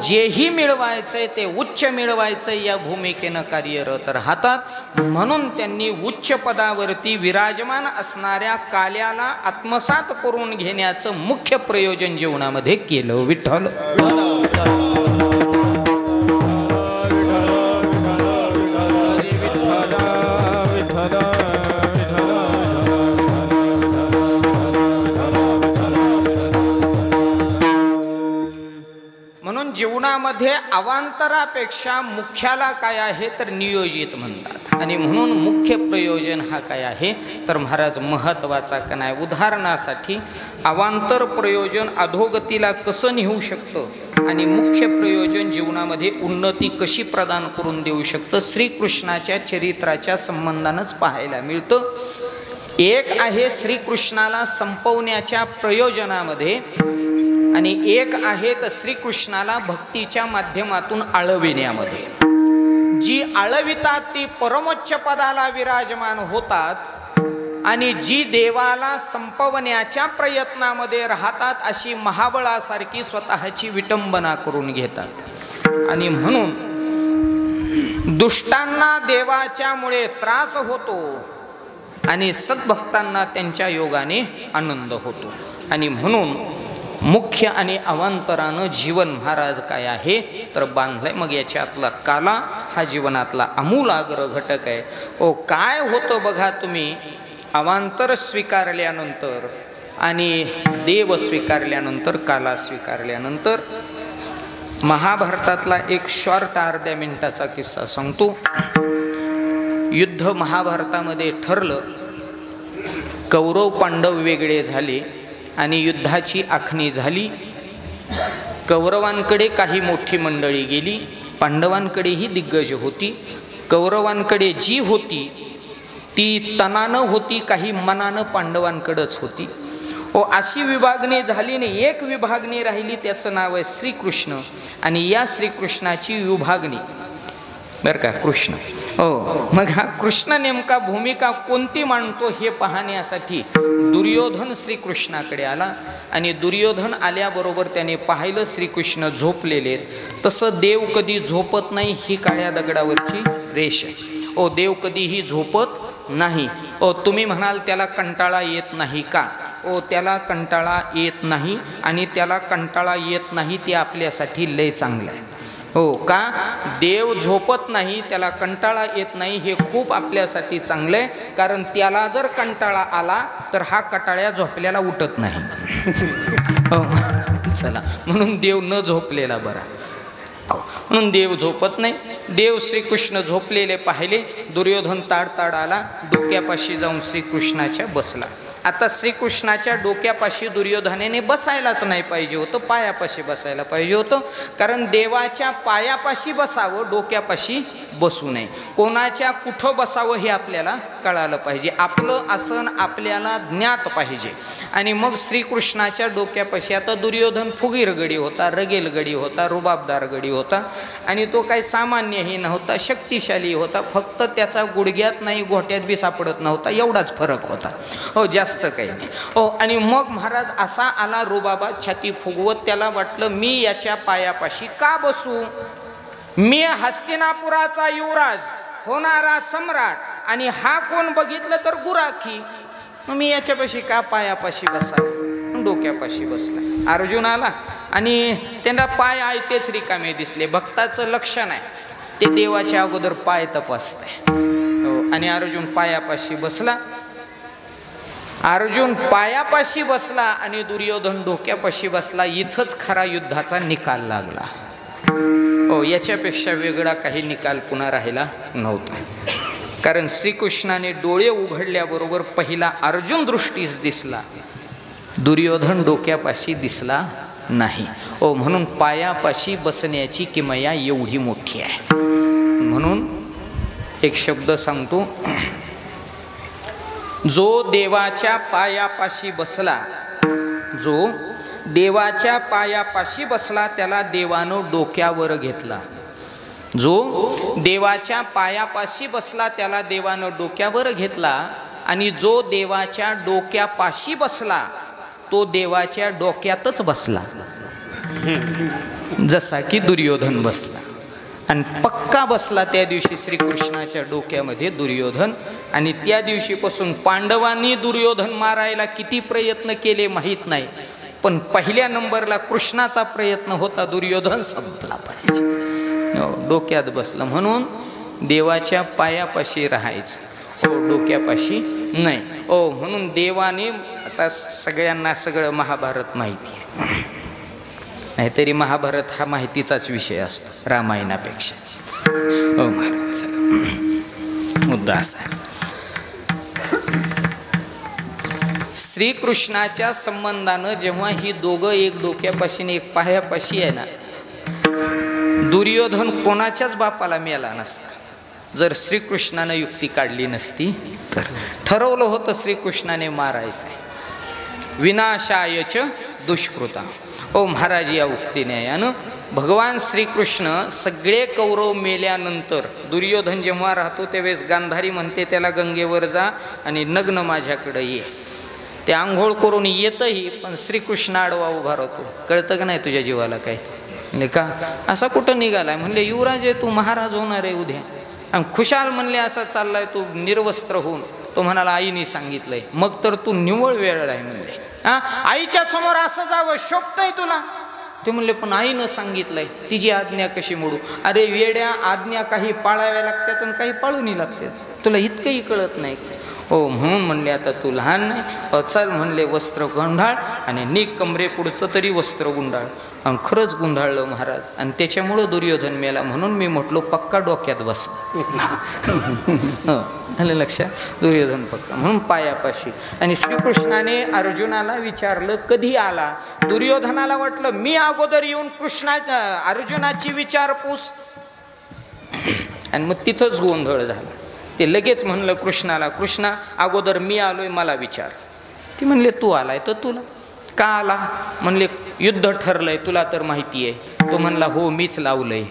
जेही मिळवायचंय ते उच्च मिळवायचंय या भूमिकेनं कार्यरत राहतात. म्हणून त्यांनी उच्च पदावरती विराजमान असणाऱ्या काल्याला आत्मसात करून घेण्याचं मुख्य प्रयोजन जीवनामध्ये केलं. विठ्ठल अवांतरापेक्षा मुख्याला काय आहे तर नियोजित म्हणतात. आणि म्हणून मुख्य प्रयोजन हा काय आहे तर महाराज महत्वाचा का नाही. उदाहरणासाठी अवांतर प्रयोजन अधोगतीला कसं नेऊ शकतं आणि मुख्य प्रयोजन जीवनामध्ये उन्नती कशी प्रदान करून देऊ शकतं श्रीकृष्णाच्या चरित्राच्या संबंधानंच पाहायला मिळतं. एक आहे श्रीकृष्णाला संपवण्याच्या प्रयोजनामध्ये आणि एक आहे तर श्रीकृष्णाला भक्तीच्या माध्यमातून आळविण्यामध्ये. जी आळवितात ती परमोच्च पदाला विराजमान होतात आणि जी देवाला संपवण्याच्या प्रयत्नामध्ये राहतात अशी महाबळासारखी स्वतःची विटंबना करून घेतात. आणि म्हणून दुष्टांना देवाच्यामुळे त्रास होतो आणि सद्भक्तांना त्यांच्या योगाने आनंद होतो. आणि म्हणून मुख्य आणि अवांतरानं जीवन महाराज काय आहे तर बांधलंय. मग याच्यातला काला हा जीवनातला आमूलाग्र घटक आहे. ओ काय होतं बघा तुम्ही अवांतर स्वीकारल्यानंतर आणि देव स्वीकारल्यानंतर काला स्वीकारल्यानंतर. महाभारतातला एक शॉर्ट अर्ध्या मिनिटाचा किस्सा सांगतो. युद्ध महाभारतामध्ये ठरलं, कौरव पांडव वेगळे झाले आणि युद्धाची आखणी झाली. कौरवांकडे काही मोठी मंडळी गेली, पांडवांकडेही दिग्गज होती. कौरवांकडे जी होती ती तनानं होती, काही मनानं पांडवांकडंच होती. अशी विभागणी झाली नाही. एक विभागणी राहिली, त्याचं नाव आहे श्रीकृष्ण. आणि या श्रीकृष्णाची विभागणी बरं का कृष्ण. मग हा कृष्ण नेमका भूमिका कोणती मांडतो हे पाहण्यासाठी दुर्योधन श्रीकृष्णाकडे आला. आणि दुर्योधन आल्याबरोबर त्याने पाहिलं श्रीकृष्ण झोपलेले. तसं देव कधी झोपत नाही ही काळ्या दगडावरची रेष आहे. देव कधीही झोपत नाही. तुम्ही म्हणाल त्याला कंटाळा येत नाही का. त्याला कंटाळा येत नाही आणि त्याला कंटाळा येत नाही ते आपल्यासाठी लय चांगलं आहे. का देव झोपत नाही, त्याला कंटाळा येत नाही हे खूप आपल्यासाठी चांगलं आहे. कारण त्याला जर कंटाळा आला तर हा कटाळ्या झोपल्याला उठत नाही. चला म्हणून देव न झोपलेला बरा. म्हणून देव झोपत नाही. देव श्रीकृष्ण झोपलेले पाहिले. दुर्योधन ताड आला, डोक्यापाशी जाऊन श्रीकृष्णाच्या बसला. आता श्रीकृष्णाच्या डोक्यापाशी दुर्योधनाने बसायलाच नाही पाहिजे होतं, पायापाशी बसायला पाहिजे होतं. कारण देवाच्या पायापाशी बसावं, डोक्यापाशी बसू नये. कोणाच्या कुठं बसावं हे आपल्याला कळालं पाहिजे. आपलं आसन आपल्याला ज्ञात पाहिजे. आणि मग श्रीकृष्णाच्या डोक्यापाशी. आता दुर्योधन फुगीर गडी होता, रगेल गडी होता, रुबाबदार गडी होता. आणि तो काही सामान्यही नव्हता, शक्तिशाली होता. फक्त त्याचा गुडघ्यात नाही घोट्यात बी सापडत नव्हता, एवढाच फरक होता. जास्त काही नाही. आणि मग महाराज असा आला रुबाबा छाती फुगवत. त्याला वाटलं मी याच्या पायापाशी का बसू. मी हस्तिनापुराचा युवराज, होणारा सम्राट, आणि हा कोण बघितलं तर गुराखी. मी याच्यापाशी का पायापाशी बसावं. डोक्यापाशी बसला. अर्जुन आला आणि त्यांना पाय आहे तेच रिकामे दिसले. भक्ताचं लक्षण आहे ते देवाच्या अगोदर पाय तपासते. आणि अर्जुन पायापाशी बसला. अर्जुन पायापाशी बसला आणि दुर्योधन डोक्यापाशी बसला. इथंच खरा युद्धाचा निकाल लागला. याच्यापेक्षा वेगळा काही निकाल पुन्हा राहिला नव्हता. कारण श्रीकृष्णाने डोळे उघडल्याबरोबर पहिला अर्जुन दृष्टीस दिसला, दुर्योधन डोक्यापाशी दिसला नाही. म्हणून पायापाशी बसण्याची किमया एवढी मोठी आहे. म्हणून एक शब्द सांगतो, जो देवाच्या पायापाशी बसला, जो देवाच्या पायापाशी बसला त्याला देवानं डोक्यावर घेतला. जो देवाच्या पायापाशी बसला त्याला देवानं डोक्यावर घेतला. आणि जो देवाच्या डोक्यापाशी बसला तो देवाच्या डोक्यातच बसला. जसा की दुर्योधन बसला. आणि पक्का बसला त्या दिवशी श्रीकृष्णाच्या डोक्यामध्ये दुर्योधन. आणि त्या दिवशीपासून पांडवांनी दुर्योधन मारायला किती प्रयत्न केले माहीत नाही, पण पहिल्या नंबरला कृष्णाचा प्रयत्न होता दुर्योधन संपला पाहिजे. डोक्यात बसला. म्हणून देवाच्या पायापाशी राहायचं, डोक्यापाशी नाही. म्हणून देवाने, आता सगळ्यांना सगळं महाभारत माहिती आहे. नाहीतरी महाभारत हा माहितीचाच विषय असतो रामायणापेक्षा. हो महाराज, मुद्दा असा आहे. श्रीकृष्णाच्या संबंधानं जेव्हा ही दोघं एक डोक्यापाशी एक पायापाशी आहे ना, दुर्योधन कोणाच्याच बापाला मेला नसता जर श्रीकृष्णानं युक्ती काढली नसती तर. ठरवलं होतं श्रीकृष्णाने मारायचं, विनाशायच दुष्कृता. ओ महाराज, या उक्तीने यानं भगवान श्रीकृष्ण सगळे कौरव मेल्यानंतर दुर्योधन जेव्हा राहतो त्यावेळेस गांधारी म्हणते त्याला गंगेवर जा आणि नग्न माझ्याकडे ये. ते आंघोळ करून येतही पण श्रीकृष्ण आडवा उभा राहतो. कळतं का नाही तुझ्या जीवाला काय? म्हणले का असा कुठं निघालाय? म्हणले युवराज आहे तू, महाराज होणार आहे उद्या. आणि खुशाल म्हणले असा चाललाय तू निर्वस्त्र होऊन. तो म्हणाला आईने सांगितलंय. मग तर तू निव्वळ वेळ आहे म्हणले. आईच्या समोर असं जावं शोभतंय तुला? ते म्हणले पण आईनं सांगितलंय, तिची आज्ञा कशी मोडू? अरे वेड्या, आज्ञा काही पाळाव्या लागतात आणि काही पाळूनी लागतात. तुला इतकंही कळत नाही. हो म्हणून म्हणले आता तू लहान नाही, चल म्हणले वस्त्र गुंढाळ आणि नीक कमरे पुढतं तरी वस्त्र गुंढाळ. आणि खरंच गुंढाळलं महाराज. आणि त्याच्यामुळं दुर्योधन मेला. म्हणून मी म्हटलो पक्का डोक्यात बस. आलं लक्षात? दुर्योधन पक्का म्हणून पायापाशी. आणि श्रीकृष्णाने अर्जुनाला विचारलं कधी आला? दुर्योधनाला वाटलं मी अगोदर येऊन अर्जुनाची विचारपूस. आणि मग तिथंच गोंधळ झाला. ते लगेच म्हणलं कृष्णाला, कृष्णा अगोदर मी आलोय, मला विचार. ती म्हणले तू आलाय तर तुला का आला? म्हणले युद्ध ठरलंय, तुला तर माहिती आहे. तो म्हणला हो मीच लावलंय.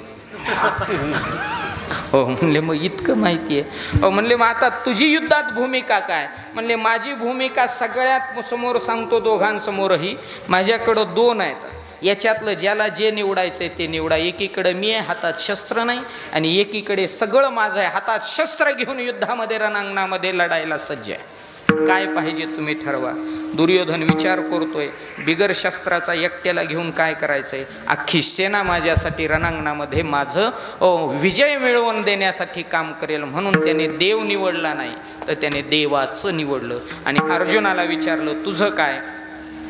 हो म्हणले मग इतकं माहिती आहे? हो म्हणले मग आता तुझी युद्धात भूमिका काय? म्हणले माझी भूमिका सगळ्यात समोर सांगतो दोघांसमोरही. माझ्याकडं दोन आहेत, याच्यातलं ज्याला जे निवडायचंय ते निवडा. एकीकडे मी आहे, हातात शस्त्र नाही, आणि एकीकडे सगळं माझं आहे, हातात शस्त्र घेऊन युद्धामध्ये रणांगणामध्ये लढायला सज्ज आहे. काय पाहिजे तुम्ही ठरवा. दुर्योधन विचार करतोय बिगर शस्त्राचा एकट्याला घेऊन काय करायचंय? अख्खी सेना माझ्यासाठी रणांगणामध्ये माझं विजय मिळवून देण्यासाठी काम करेल. म्हणून त्याने देव निवडला नाही तर त्याने देवाचं निवडलं. आणि अर्जुनाला विचारलं तुझं काय?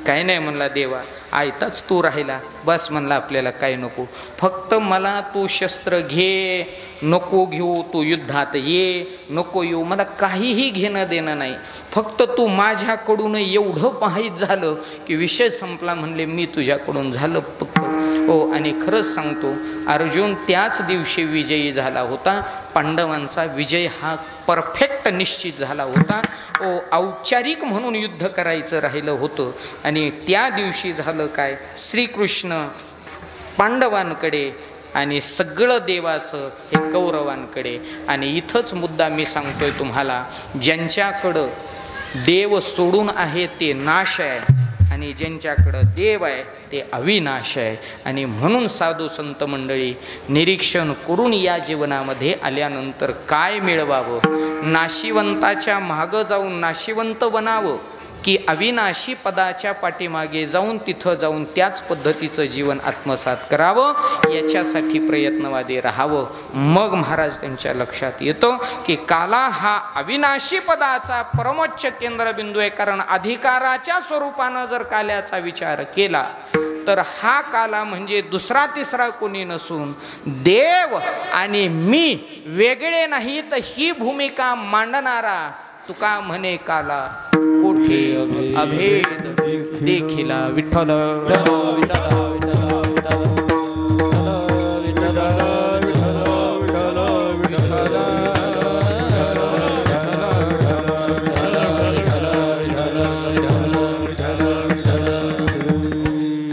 काय नाही म्हणला देवा, आयताच तू राहिला बस. म्हणला आपल्याला काय नको, फक्त मला तू शस्त्र घे, नको घेऊ, तू युद्धात ये, नको येऊ, मला काहीही घेणं देणं नाही. फक्त तू माझ्याकडून एवढं पाहिजे झालं की विषय संपला. म्हणले मी तुझ्याकडून झालं फक्त. हो आणि खरंच सांगतो अर्जुन त्याच दिवशी विजयी झाला होता. पांडवांचा विजय हा परफेक्ट निश्चित झाला होता. औपचारिक म्हणून युद्ध करायचं राहिलं होतं. आणि त्या दिवशी झालं काय? श्रीकृष्ण पांडवांकडे आणि सगळं देवाचं हे कौरवांकडे. आणि इथंच मुद्दा मी सांगतोय तुम्हाला, ज्यांच्याकडं देव सोडून आहे ते नाश आहे आणि ज्यांच्याकडं देव आहे ते अविनाश आहे. आणि म्हणून साधू संत मंडळी निरीक्षण करून या जीवनामध्ये आल्यानंतर काय मिळवावं? नाशिवंताच्या मागं जाऊन नाशिवंत बनावं की अविनाशी पदाच्या पाठीमागे जाऊन तिथं जाऊन त्याच पद्धतीचं जीवन आत्मसात करावं, याच्यासाठी प्रयत्नवादी राहावं. मग महाराज त्यांच्या लक्षात येतं की काला हा अविनाशी पदाचा परमोच्च केंद्रबिंदू आहे. कारण अधिकाराच्या स्वरूपानं जर काल्याचा विचार केला तर हा काला म्हणजे दुसरा तिसरा कोणी नसून देव आणि मी वेगळे नाहीत ही भूमिका मांडणारा तुका म्हणे काला कोठे अभेद देखिला विठ्ठल.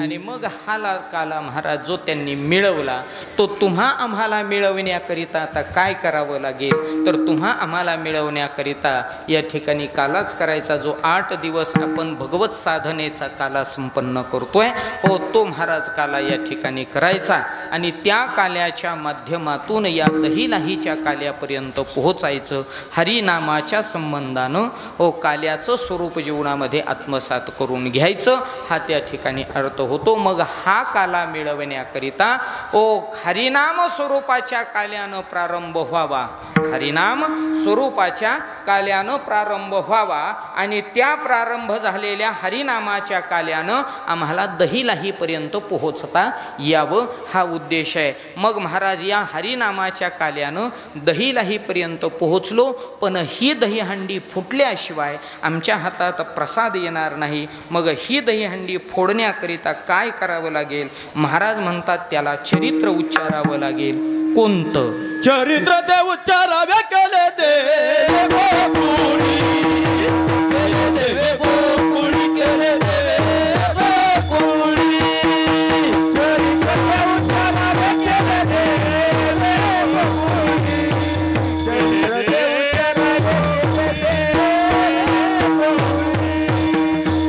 आणि मग हा काला महाराज जो त्यांनी मिळवला तो तुम्हा आम्हाला मिळवण्याकरिता आता काय करावं लागेल? तर तुम्हा आम्हाला मिळवण्याकरिता या ठिकाणी कालाच करायचा. जो 8 दिवस आपण भगवत साधनेचा काला संपन्न करतोय, हो तो महाराज काला या ठिकाणी करायचा. आणि त्या काल्याच्या माध्यमातून या दहीलाहीच्या काल्यापर्यंत पोहोचायचं. हरिनामाच्या संबंधानं हो काल्याचं स्वरूप जीवनामध्ये आत्मसात करून घ्यायचं, हा त्या ठिकाणी अर्थ होतो. मग हा हा काला मिळवण्याकरिता ओ हरिनाम स्वरूपाच्या काल्यानं प्रारंभ व्हावा, हरिनाम स्वरूपाच्या काल्यानं प्रारंभ व्हावा आणि त्या प्रारंभ झालेल्या हरिनामाच्या काल्यानं आम्हाला दहिलाहीपर्यंत पोहोचता यावं हा उद्देश आहे. मग महाराज या हरिनामाच्या काल्यानं दहिलाहीपर्यंत पोहोचलो, पण ही दहीहंडी फुटल्याशिवाय आमच्या हातात प्रसाद येणार नाही. मग ही दहीहंडी फोडण्याकरिता काय करावं लागेल? महाराज म्हणतात त्याला चरित्र उच्चारावं लागेल. कोणतं चरित्र ते उच्चारावे केले देवे गोकुळी, केले देवे गोकुळी, केले देवे गोकुळी. चरित्र ते उच्चारावे केले देवे गोकुळी, चरित्र ते उच्चारावे केले देवे गोकुळी.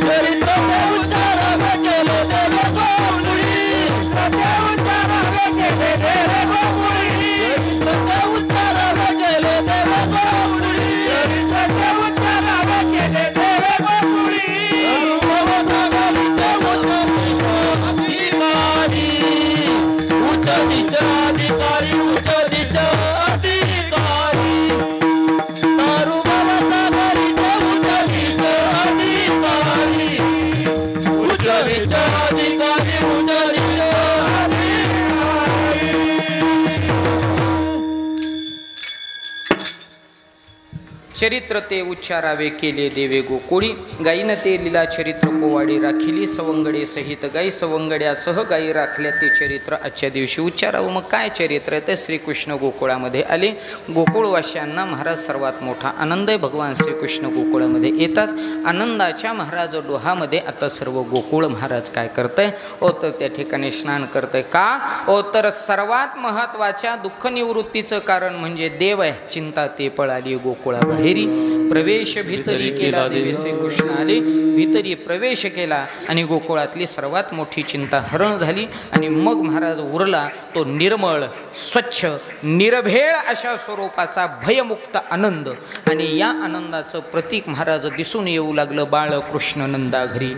चरित्र ते उच्चारावे केले देवे गोकुळी, चरित्र ते उच्चारावे केले देवे गोकुळी. चरित्र उच्चारावे केले देवे गोकुळी, चरित्र उच्चारावे केले देवे गोकुळी. उचलीच्या अधिकारी, उचलीच्या अधिकारी, तारुबाबाचा घरीचे उचलीचे अधिकारी, उचलीच्या अधिकारी, उचलीच्या चरित्र ते उच्चारावे केले देवे गोकुळी. गायीनं ते लीला चरित्र पोवाडी राखिली, सवंगडे सहित गाई, सवंगड्यासह गायी राखल्या ते चरित्र आजच्या दिवशी उच्चारावं. मग काय चरित्र आहे? तर श्रीकृष्ण गोकुळामध्ये आले. गोकुळवासियांना महाराज सर्वात मोठा आनंद आहे. भगवान श्रीकृष्ण गोकुळामध्ये येतात. आनंदाच्या महाराज डोहामध्ये आता सर्व गोकुळ महाराज काय करतंय? ओ तर त्या ठिकाणी स्नान करतंय. का? ओ तर सर्वात महत्त्वाच्या दुःख निवृत्तीचं कारण म्हणजे देव आहे. चिंता ते पळाली गोकुळाबाहेर. प्रवेश भितरी केला देवे श्रीकृष्ण आले. भितरी प्रवेश केला आणि गोकुळातली सर्वात मोठी चिंता हरण झाली. आणि मग महाराज उरला तो निर्मळ, स्वच्छ, निर्भेळ अशा स्वरूपाचा भयमुक्त आनंद. आणि या आनंदाचं प्रतीक महाराज दिसून येऊ लागलं बाळकृष्ण नंदा घरी.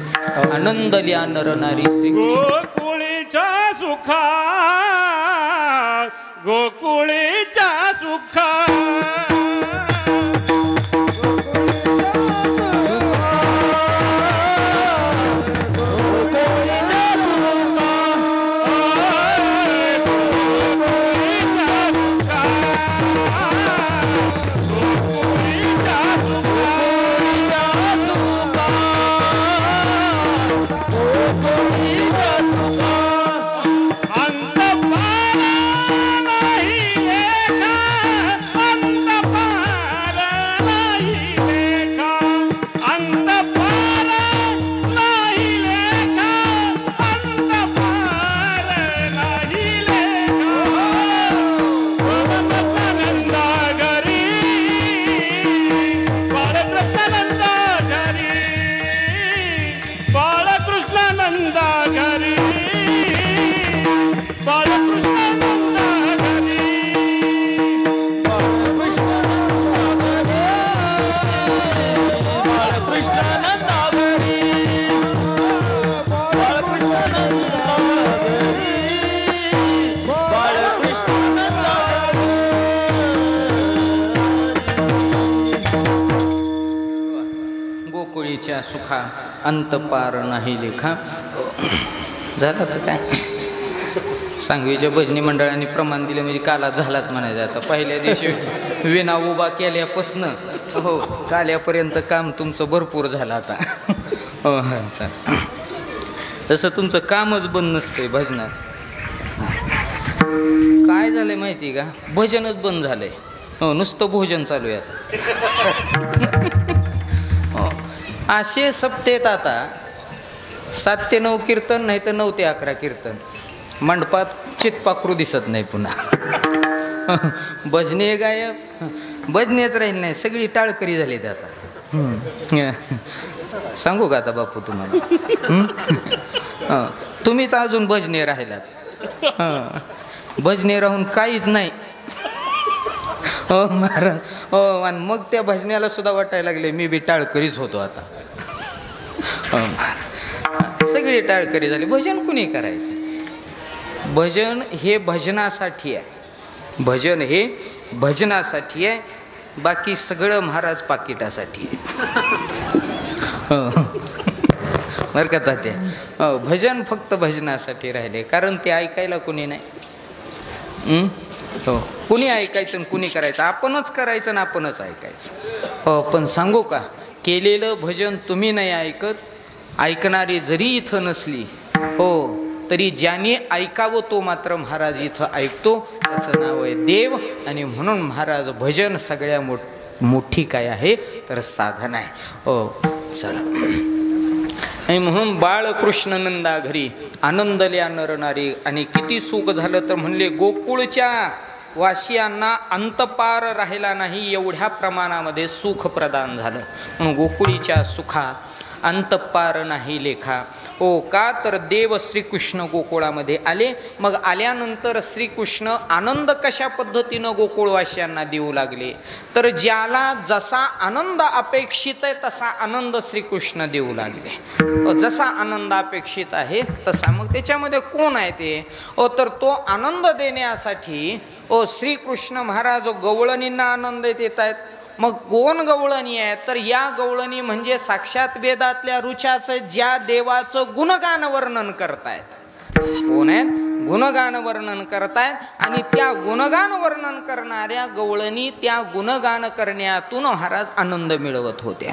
आनंदल्या नरनारी श्रीकृष्ण गोकुळीच्या सुखा, गोकुळीच्या सुखा. सुखा अंत पार नाही लेखा. झालं तर काय? सांगवीच्या भजनी मंडळाने प्रमाण दिलं म्हणजे काला झालाच म्हणायचं. आता पहिल्या दिवशी विना उभा केल्यापासनं हो काल्यापर्यंत काम तुमचं भरपूर झालं आता. हो चालेल. तसं तुमचं कामच बंद नसतंय भजनाचं. काय झालंय माहिती का? भजनच बंद झालंय. हो नुसतं भोजन चालू आहे आता. असे सप्तेत आता 7 ते 9 कीर्तन, नाही तर 9 ते 11 कीर्तन. मंडपात चितपाखरू दिसत नाही पुन्हा. भजने गायब, भजनेच राहील नाही. सगळी टाळकरी झाली ते आता. सांगू का आता बापू तुम्हाला? तुम्हीच अजून भजने राहिलात. भजने राहून काहीच नाही. हो महाराज. हो आणि मग त्या भजनाला सुद्धा वाटायला लागले मी बी टाळकरीच होतो आता. सगळी टाळकरी झाली. भजन कुणी करायचं? भजन हे भजनासाठी आहे, भजन हे भजनासाठी आहे, बाकी सगळं महाराज पाकिटासाठी आहे. बरं का तात्या, भजन फक्त भजनासाठी राहिले, कारण ते ऐकायला कोणी नाही. हो, कुणी ऐकायचं आणि कुणी करायचं, आपणच करायचं ना आपणच ऐकायचं. हो, पण सांगू का, केलेलं भजन तुम्ही नाही ऐकत, ऐकणारी जरी इथं नसली हो तरी ज्याने ऐकावं तो मात्र महाराज इथं ऐकतो, त्याचं नाव आहे देव. आणि म्हणून महाराज भजन सगळ्या मोठी काय आहे तर साधन आहे. हो चला. आणि म्हणून बाळकृष्ण नंदा घरी आनंदल्या नरनारी. आणि किती सुख झालं तर म्हणले गोकुळच्या वासियांना अंतपार राहिला नाही, एवढ्या प्रमाणामध्ये सुख प्रदान झालं. म्हणून गोकुळीच्या सुखा अंतपार नाही लेखा. हो का तर देव श्रीकृष्ण गोकुळामध्ये आले. मग आल्यानंतर श्रीकृष्ण आनंद कशा पद्धतीनं गोकुळवासियांना देऊ लागले तर ज्याला जसा आनंद अपेक्षित आहे तसा आनंद श्रीकृष्ण देऊ लागले. जसा आनंद अपेक्षित आहे तसा. मग त्याच्यामध्ये कोण आहे ते तर तो आनंद देण्यासाठी श्रीकृष्ण महाराज गवळणींना आनंद देत आहेत. मग कोण गवळणी आहे तर या गवळणी म्हणजे साक्षात वेदातल्या ऋचाचं ज्या देवाचं गुणगान वर्णन करतायत. कोण आहेत? गुणगान वर्णन करतायत. आणि त्या गुणगान वर्णन करणाऱ्या गवळणी त्या गुणगान करण्यातून महाराज आनंद मिळवत होत्या.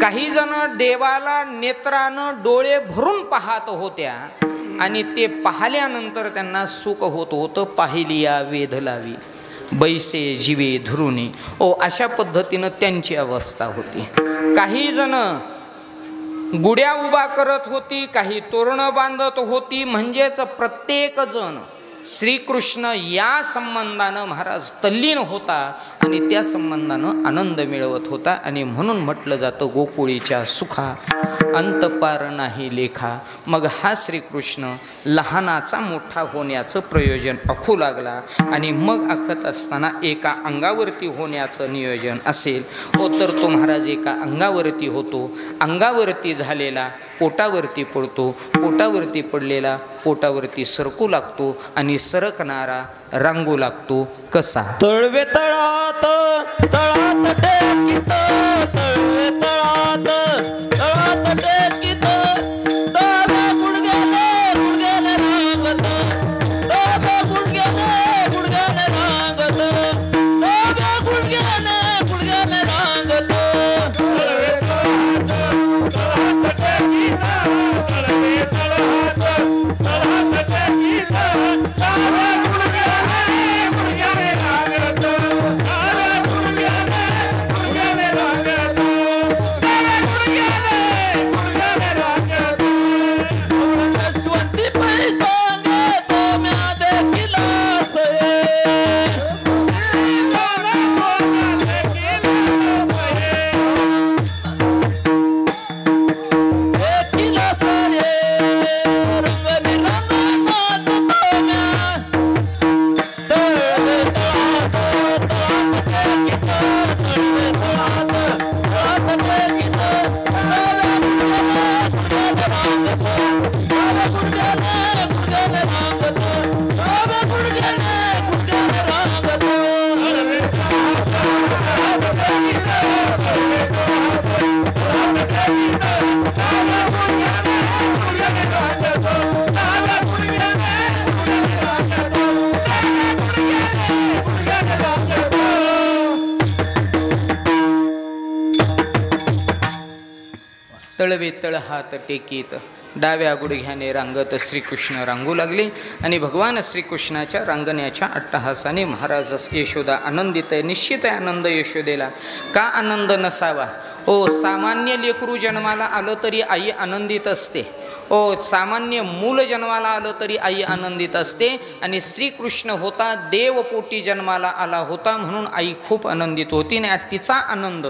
काही जण देवाला नेत्रानं डोळे भरून पाहत होत्या आणि ते पाहिल्यानंतर त्यांना सुख होत होतं. पाहिलिया वेध लावी बैसे जीवे धुरुनी. अशा पद्धतीनं त्यांची अवस्था होती. काही जण गुड्या उभा करत होती, काही तोरणं बांधत होती. म्हणजेच प्रत्येक जण श्रीकृष्ण या संबंधानं महाराज तल्लीन होता आणि त्या संबंधानं आनंद मिळवत होता. आणि म्हणून म्हटलं जातं गोकुळीच्या सुखा अंतपार नाही लेखा. मग हा श्रीकृष्ण लहानाचा मोठा होण्याचं प्रयोजन आखू लागला. आणि मग आखत असताना एका अंगावरती होण्याचं नियोजन असेल तर तो महाराज एका अंगावरती होतो. अंगावरती झालेला पोटावरती पडतो, पोटावरती पडलेला पोटावरती सरकू लागतो आणि सरकणारा रांगू लागतो. कसा? तळवे तळात तळात टेकीत, तळवे तळात तळात टेकीत, डाव्या गुडघ्याने गुडघ्याने रांगत, डाव्या गुडघ्याने गुडघ्याने रांगत, डाव्या गुडघ्याने गुडघ्याने रांगत. तळवे तळात तळात टेकीत, तळवे तळात तळात टेकीत, डाव्या गुडघ्याने गुडघ्याने रांगत, डाव्या गुडघ्याने गुडघ्याने रांगत, डाव्या गुडघ्याने गुडघ्याने रांगत. यशवंती पैसांगे तो म्या देखील असये, देखील असये, रंगबिरंगात तो म्या. तळवे तळात तळात टेकीत, तळवे तळात तळात टेकीत, डाव्या गुडघ्याने गुडघ्याने रांगत, डाव्या गुडघ्याने गुडघ्याने रांगत, डाव्या गुडघ्याने गुडघ्याने रांगत. तळवे तळात तळात टेकीत, तळवे तळात तळात टेकीत, डाव्या गुडघ्याने गुडघ्याने रांगत, डाव्या गुडघ्याने गुडघ्याने रांगत, डाव्या गुडघ्याने गुडघ्याने रांगत. तळवे तळ हात टेकीत डाव्या गुडघ्याने रांगत श्रीकृष्ण रांगू लागले. आणि भगवान श्रीकृष्णाच्या रांगण्याच्या अट्टहासाने महाराज यशोदा आनंदित आहे. निश्चित आहे आनंद यशोदेला. का आनंद नसावा? सामान्य लेकरू जन्माला आलं तरी आई आनंदित असते. सामान्य मूल जन्माला आलं तरी आई आनंदित असते. आणि श्रीकृष्ण होता देवपोटी जन्माला आला होता म्हणून आई खूप आनंदित होती. आणि तिचा आनंद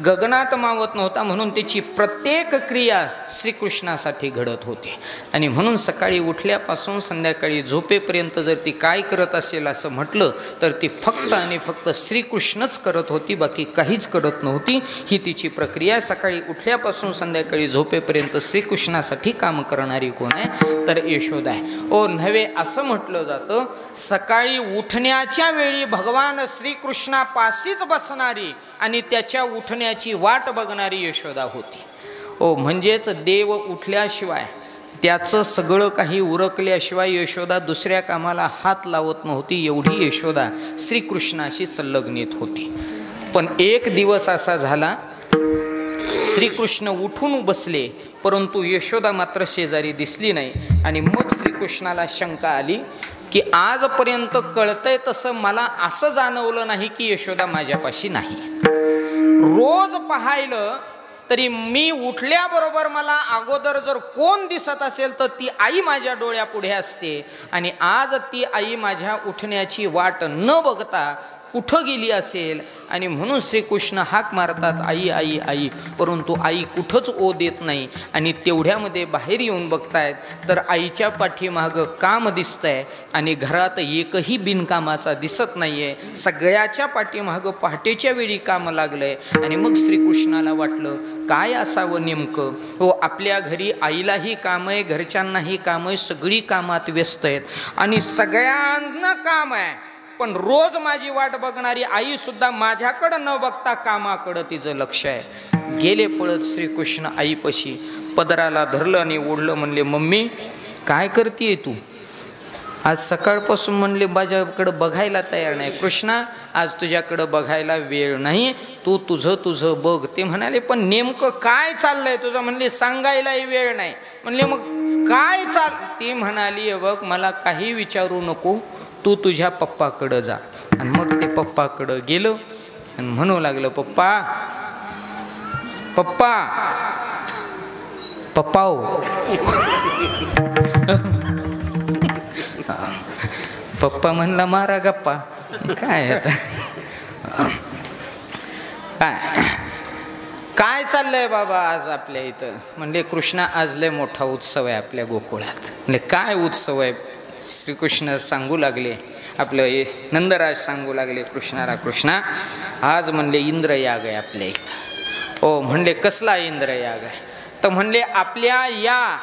गगनात मावत नव्हता म्हणून त्याची प्रत्येक क्रिया श्रीकृष्णासाठी घडत होती. आणि म्हणून सकाळी उठल्यापासून संध्याकाळी झोपेपर्यंत जर ती काय करत असेल असं म्हटलं तर ती फक्त आणि फक्त श्रीकृष्णच करत होती, बाकी काहीच करत नव्हती. ही तिची प्रक्रिया. सकाळी उठल्यापासून संध्याकाळी झोपेपर्यंत श्रीकृष्णासाठी काम करणारी कोण आहे तर यशोदा आहे. ओ नव्हे असं म्हटलं जातं, सकाळी उठण्याच्या वेळी भगवान श्रीकृष्णापाशीच बसणारी आणि त्याच्या उठण्याची वाट बघणारी यशोदा होती. ओ म्हणजेच देव उठल्याशिवाय त्याचं सगळं काही उरकल्याशिवाय यशोदा दुसऱ्या कामाला हात लावत नव्हती, एवढी यशोदा श्रीकृष्णाशी संलग्नित होती. पण एक दिवस असा झाला, श्रीकृष्ण उठून बसले परंतु यशोदा मात्र शेजारी दिसली नाही. आणि मग श्रीकृष्णाला शंका आली की आजपर्यंत कळतंय तसं मला असं जाणवलं नाही की यशोदा माझ्यापाशी नाही. रोज पाहायलं तरी मी उठल्याबरोबर मला अगोदर जर कोण दिसत असेल तर ती आई माझ्या डोळ्यापुढे असते, आणि आज ती आई माझ्या उठण्याची वाट न बघता कुठं गेली असेल. आणि म्हणून श्रीकृष्ण हाक मारतात आई आई आई, परंतु आई कुठंच ओ देत नाही. आणि तेवढ्यामध्ये बाहेर येऊन बघतायत तर आईच्या पाठीमागं काम दिसतंय आणि घरात एकही बिनकामाचा दिसत नाहीये. सगळ्याच्या पाठीमागं पहाटेच्या वेळी काम लागलंय. आणि मग श्रीकृष्णाला वाटलं काय असावं नेमकं. हो, आपल्या घरी आईलाही काम आहे, घरच्यांनाही काम आहे, सगळी कामात व्यस्त आहेत आणि सगळ्यांना काम आहे, पण रोज माझी वाट बघणारी आई सुद्धा माझ्याकडं न बघता कामाकडं तिचं लक्ष आहे. गेले पळत श्रीकृष्ण आईपाशी, पदराला धरलं आणि ओढलं. म्हणले मम्मी काय करतीये तू? आज सकाळपासून म्हणले माझ्याकडं बघायला तयार नाही. कृष्णा आज तुझ्याकडं बघायला वेळ नाही, तू तुझं बघ. ते म्हणाले पण नेमकं काय चाललंय तुझं? म्हणले सांगायलाही वेळ नाही. म्हणले मग काय चाल? ती म्हणाली बघ मला काही विचारू नको, तू तुझ्या पप्पाकडं जा. आणि मग ते पप्पाकडं गेलो आणि म्हणू लागलं पप्पा पप्पा पप्पा हो. पप्पा म्हणला मारा गप्पा. काय आता काय चाललंय बाबा आज आपल्या इथं? म्हणले कृष्णा आज लय मोठा उत्सव आहे आपल्या गोकुळात. म्हणजे काय उत्सव आहे? श्रीकृष्ण सांगू लागले, आपलं नंदराज सांगू लागले कृष्णाला, कृष्णा आज म्हणले इंद्रयाग आहे आपल्या इथं. ओ म्हणले कसला इंद्रयाग आहे? तर म्हणले आपल्या या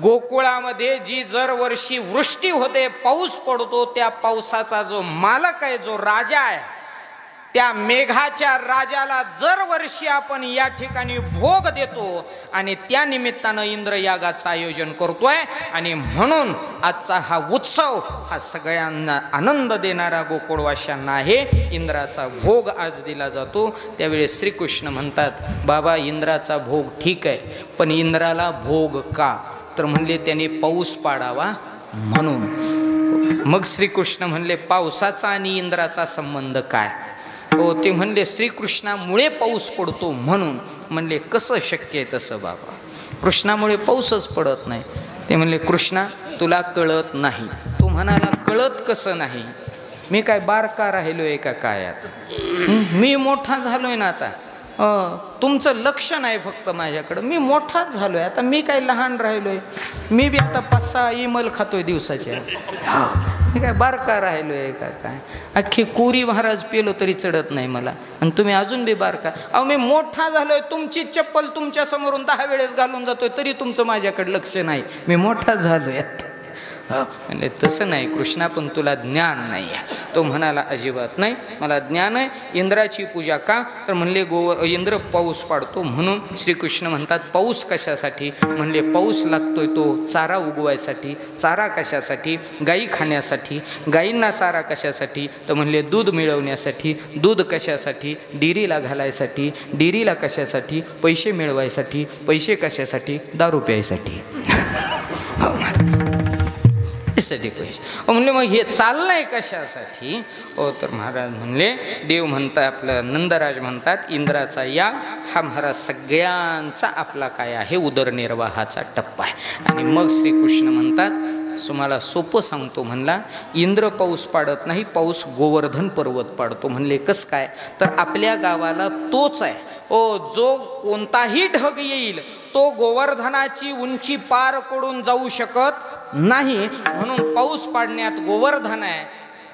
गोकुळामध्ये जी दरवर्षी वृष्टी होते, पाऊस पडतो, त्या पावसाचा जो मालक आहे, जो राजा आहे, त्या मेघाच्या राजाला दरवर्षी आपण या ठिकाणी भोग देतो आणि त्या निमित्तानं इंद्रयागाचं आयोजन करतोय. आणि म्हणून आजचा हा उत्सव हा सगळ्यांना आनंद देणारा गोकुळवाशांना आहे. इंद्राचा भोग आज दिला जातो. त्यावेळी श्रीकृष्ण म्हणतात बाबा इंद्राचा भोग ठीक आहे, पण इंद्राला भोग का? तर म्हणले त्याने पाऊस पाडावा म्हणून. मग श्रीकृष्ण म्हणले पावसाचा आणि इंद्राचा संबंध काय? हो, ते म्हणले श्रीकृष्णामुळे पाऊस पडतो म्हणून. म्हणले कसं शक्य आहे तसं बाबा? कृष्णामुळे पाऊसच पडत नाही. ते म्हणले कृष्णा तुला कळत नाही. तो म्हणाला कळत कसं नाही? मी काय बारका राहिलोय का काय? आता मी मोठा झालोय ना, आता तुमचं लक्ष नाही फक्त माझ्याकडं. मी मोठाच झालोय आता, मी काय लहान राहिलोय? मी बी आता 5-6 इमल खातोय दिवसाच्या. मी काय बारका राहिलोय का काय? अख्खी कोरी महाराज पेलो तरी चढत नाही मला, आणि तुम्ही अजून बी बारका. अहो मी मोठा झालोय, तुमची चप्पल तुमच्या समोरून 10 वेळेस घालून जातोय तरी तुमचं माझ्याकडे लक्ष नाही. मी मोठा झालोय. म्हणजे तसं नाही कृष्णा, पण तुला ज्ञान नाही आहे. तो म्हणाला अजिबात नाही, मला ज्ञान आहे. इंद्राची पूजा का? तर म्हणले इंद्र पाऊस पाडतो म्हणून. श्रीकृष्ण म्हणतात पाऊस कशासाठी? म्हणले पाऊस लागतोय तो चारा उगवायसाठी. चारा कशासाठी? गाई खाण्यासाठी. गाईंना चारा कशासाठी? तर म्हणले दूध मिळवण्यासाठी. दूध कशासाठी? डेअरीला घालायसाठी. डेअरीला कशासाठी? पैसे मिळवायसाठी. पैसे कशासाठी? दारू प्यायसाठी. म्हणले मग हे चाललंय कशासाठी? हो, तर महाराज म्हणले देव म्हणतात, आपलं नंदराज म्हणतात इंद्राचा याग हा महाराज सगळ्यांचा आपला काय आहे उदरनिर्वाहाचा टप्पा आहे. आणि मग श्रीकृष्ण म्हणतात तुम्हाला सोपं सांगतो. म्हणला इंद्र पाऊस पाडत नाही, पाऊस गोवर्धन पर्वत पाडतो. म्हणले कस काय? तर आपल्या गावाला तोच आहे ओ, जो कोणताही ढग येईल तो गोवर्धनाची उंची पार करून जाऊ शकत नाही. म्हणून पाऊस पाडण्यात गोवर्धन आहे,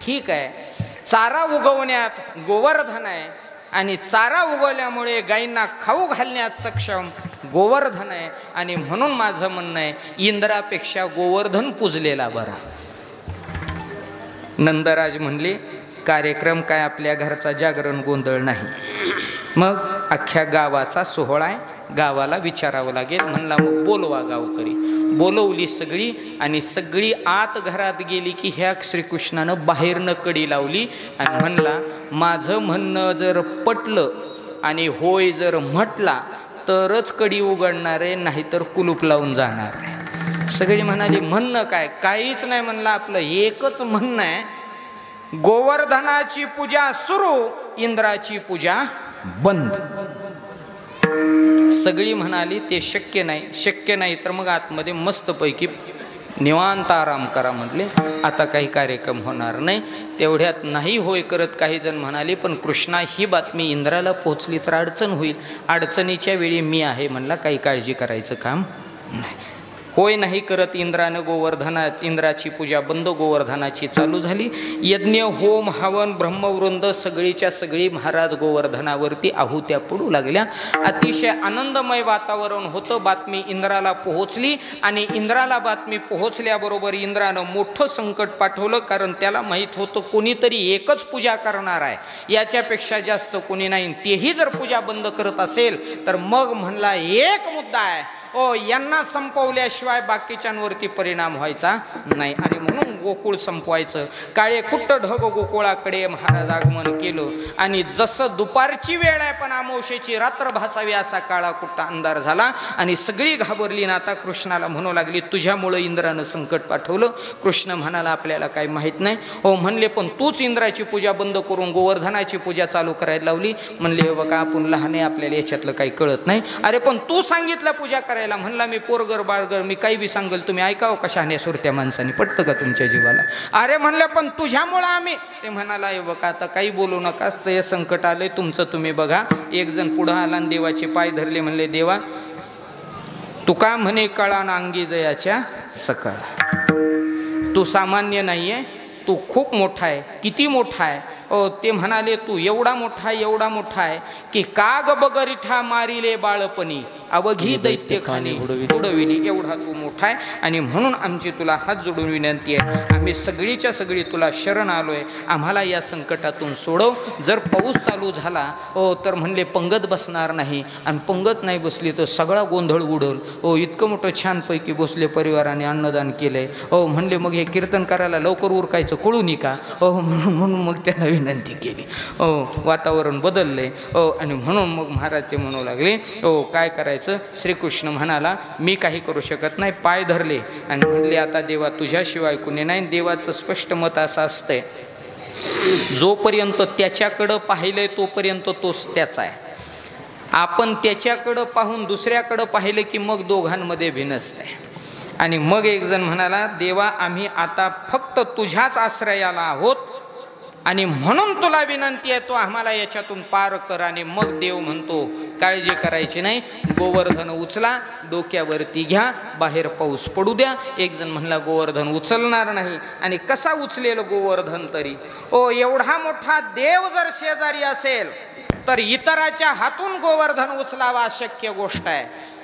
ठीक आहे. चारा उगवण्यात गोवर्धन आहे, आणि चारा उगवल्यामुळे गायींना खाऊ घालण्यात सक्षम गोवर्धन आहे. आणि म्हणून माझं म्हणणं आहे इंद्रापेक्षा गोवर्धन पूजलेला बरा. नंदराज म्हणले कार्यक्रम काय आपल्या घरचा जागरण गोंधळ नाही, मग अख्ख्या गावाचा सोहळा आहे, गावाला विचारावं लागेल. म्हणला मग बोलवा गावकरी. बोलवली सगळी आणि सगळी आत घरात गेली की ह्या श्रीकृष्णानं बाहेरनं कडी लावली आणि म्हणला माझं म्हणणं जर पटलं आणि होय जर म्हटला तरच कडी उघडणार आहे, नाहीतर कुलूप लावून जाणार आहे. सगळी म्हणाली म्हणणं काय? काहीच नाही म्हणलं, आपलं एकच म्हणणं आहे, गोवर्धनाची पूजा सुरू, इंद्राची पूजा बंद. सगळी म्हणाली ते शक्य नाही. शक्य नाही तर मग आतमध्ये मस्तपैकी निवांत आराम करा म्हटले. आता काही कार्यक्रम होणार नाही. तेवढ्यात नाही होय करत काही जण म्हणाले पण कृष्णा ही बातमी इंद्राला पोहोचली तर अडचण होईल. अडचणीच्या वेळी मी आहे म्हणला, काही काळजी करायचं काम नाही. होय नाही करत इंद्रानं इंद्राची पूजा बंद, गोवर्धनाची चालू झाली. यज्ञ होम हवन ब्रह्मवृंद सगळीच्या सगळी महाराज गोवर्धनावरती आहुत्या पडू लागल्या. अतिशय आनंदमय वातावरण होतं. बातमी इंद्राला पोहोचली आणि इंद्राला बातमी पोहोचल्याबरोबर इंद्रानं मोठं संकट पाठवलं, कारण त्याला माहीत होतं कोणीतरी एकच पूजा करणार आहे, याच्यापेक्षा जास्त कोणी नाही. तेही जर पूजा बंद करत असेल तर मग म्हणला एक मुद्दा आहे, यांना संपवल्याशिवाय बाकीच्यांवरती परिणाम व्हायचा नाही. आणि म्हणून गोकुळ संपवायचं. काळे कुट्ट ढग गोकुळाकडे महाराज आगमन केलं आणि जसं दुपारची वेळ आहे पण अमावस्येची रात्र भासावी असा काळा कुट्टा अंधार झाला आणि सगळी घाबरली. ना आता कृष्णाला म्हणू लागली तुझ्यामुळं इंद्रानं संकट पाठवलं. कृष्ण म्हणाला आपल्याला काही माहीत नाही. म्हणले पण तूच इंद्राची पूजा बंद करून गोवर्धनाची पूजा चालू करायला लावली. म्हणले बघा आपण लहान आहे, आपल्याला याच्यातलं काही कळत नाही. अरे पण तू सांगितलं पूजा करायला. म्हणला मी पोरगर बाळगर मी काही बी सांगेल, तुम्ही ऐकावं का शहाण्या सुरत्या माणसाने, पटतं का तुमच्या जीवाला? अरे म्हणलं पण तुझ्यामुळं आम्ही. ते म्हणाला हे बघा आता काही बोलू नका, ते संकट आलंय तुमचं तुम्ही बघा. एक जण पुढं आला आणि देवाचे पाय धरले. म्हणले देवा तुका म्हणे कळा ना अंगी जयाच्या सकळ, तू सामान्य नाहीये, तू खूप मोठा आहे. किती मोठा आहे? ते म्हणाले तू एवढा मोठा आहे की काग बगरिठा मारिले बाळपणी अवघी दैत्य खाणी उडविली. एवढा तू मोठा आहे आणि म्हणून आमची तुला हात जोडून विनंती आहे, आम्ही सगळीच्या सगळी तुला शरण आलोय, आम्हाला या संकटातून सोडव. जर पाऊस चालू झाला तर म्हणले पंगत बसणार नाही आणि पंगत नाही बसली तर सगळा गोंधळ उडल. इतकं मोठं छानपैकी बसले परिवाराने अन्नदान केलंय. म्हणले मग हे कीर्तन करायला लवकर उरकायचं कळू नये का? म्हणून मग त्याला विनंती केली. वातावरण बदलले. आणि म्हणून मग महाराज ते म्हणू लागले काय करायचं? श्रीकृष्ण म्हणाला मी काही करू शकत नाही. पाय धरले आणि म्हणले आता देवा तुझ्याशिवाय कुणी नाही. देवाचं स्पष्ट मत असं असतंय, जोपर्यंत त्याच्याकडं पाहिलंय तोपर्यंत तोच त्याचा आहे. आपण त्याच्याकडं पाहून दुसऱ्याकडं पाहिलं की मग दोघांमध्ये भिनसतंय. आणि मग एक जण म्हणाला देवा आम्ही आता फक्त तुझ्याच आश्रयाला आहोत आणि म्हणून तुला विनंती आहे तो आम्हाला याच्यातून पार कर. आणि मग देव म्हणतो काळजी करायची नाही, गोवर्धन उचला, डोक्यावरती घ्या, बाहेर पाऊस पडू द्या. एक जण म्हणला गोवर्धन उचलणार नाही. आणि कसा उचलेल गोवर्धन तरी? एवढा मोठा देव जर शेजारी असेल तर इतराच्या हातून गोवर्धन उचलावा अशक्य गोष्ट आहे.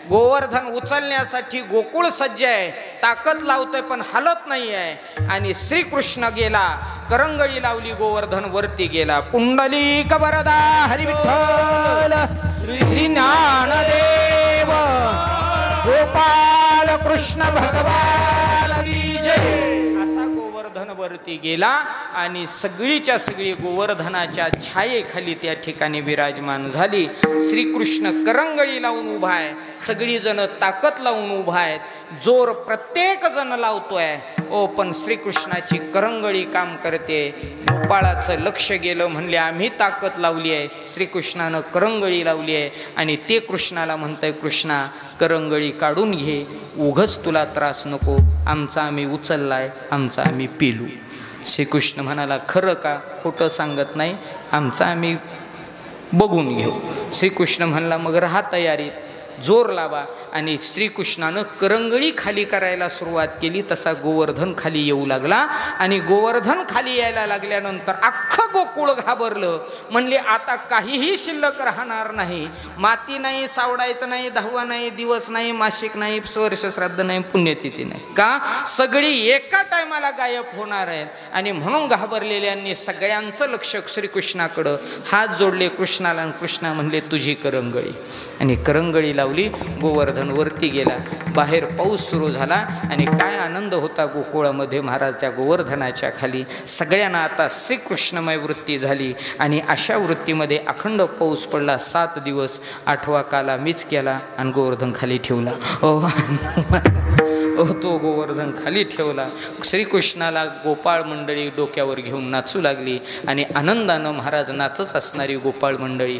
गोवर्धन उचलण्यासाठी गोकुळ सज्ज आहे, ताकद लावतोय पण हलत नाही आहे. आणि श्रीकृष्ण गेला, करंगळी लावली, गोवर्धन वरती गेला. पुंडलिक वरदा हरी विठ्ठल श्री ज्ञानदेव गोपाल कृष्ण भगवान की जय. असा गोवर्धन वरती गेला आणि सगळीच्या सगळी गोवर्धनाच्या छायेखाली त्या ठिकाणी विराजमान झाली. श्रीकृष्ण करंगळी लावून उभा आहे, सगळी जण ताकद लावून उभा आहेत. जोर प्रत्येक जण लावतोय पण श्रीकृष्णाची करंगळी काम करते. गोपाळाचं लक्ष गेलं, म्हणले आम्ही ताकद लावली आहे, श्रीकृष्णानं करंगळी लावली आहे. आणि ते कृष्णाला म्हणतंय कृष्णा करंगळी काढून घे, उघच तुला त्रास नको, आमचा आम्ही उचललाय, आमचा आम्ही पिलू. श्रीकृष्ण म्हणाला खरं का? खोटं सांगत नाही, आमचा आम्ही बघून घेऊ. श्रीकृष्ण म्हणला मग राहा तयारीत, जोर लावा. आणि श्रीकृष्णानं करंगळी खाली करायला सुरुवात केली. तसा गोवर्धन खाली येऊ लागला आणि गोवर्धन खाली यायला लागल्यानंतर अख्खं गोकुळ घाबरलं. म्हणले आता काहीही शिल्लक राहणार नाही. माती नाही, सावडायचं नाही, दहावा नाही, दिवस नाही, मासिक नाही, वर्ष श्राद्ध नाही, पुण्यतिथी नाही. का? सगळी एका टायमाला गायब होणार आहेत. आणि म्हणून घाबरलेल्यांनी सगळ्यांचं लक्ष श्रीकृष्णाकडं हात जोडले कृष्णाला. आणि कृष्णा म्हणले तुझी करंगळी. आणि करंगळी लावली. गोवर्धन वरती गेला. बाहेर पाऊस सुरू झाला. आणि काय आनंद होता गोकुळामध्ये महाराज त्या गोवर्धनाच्या खाली. सगळ्यांना आता श्रीकृष्णमय वृत्ती झाली. आणि अशा वृत्तीमध्ये अखंड पाऊस पडला 7 दिवस. 8वा काला मीच केला आणि गोवर्धन खाली ठेवला. तो गोवर्धन खाली ठेवला. श्रीकृष्णाला गोपाळ मंडळी डोक्यावर घेऊन नाचू लागली. आणि आनंदानं महाराज नाचत असणारी गोपाळ मंडळी,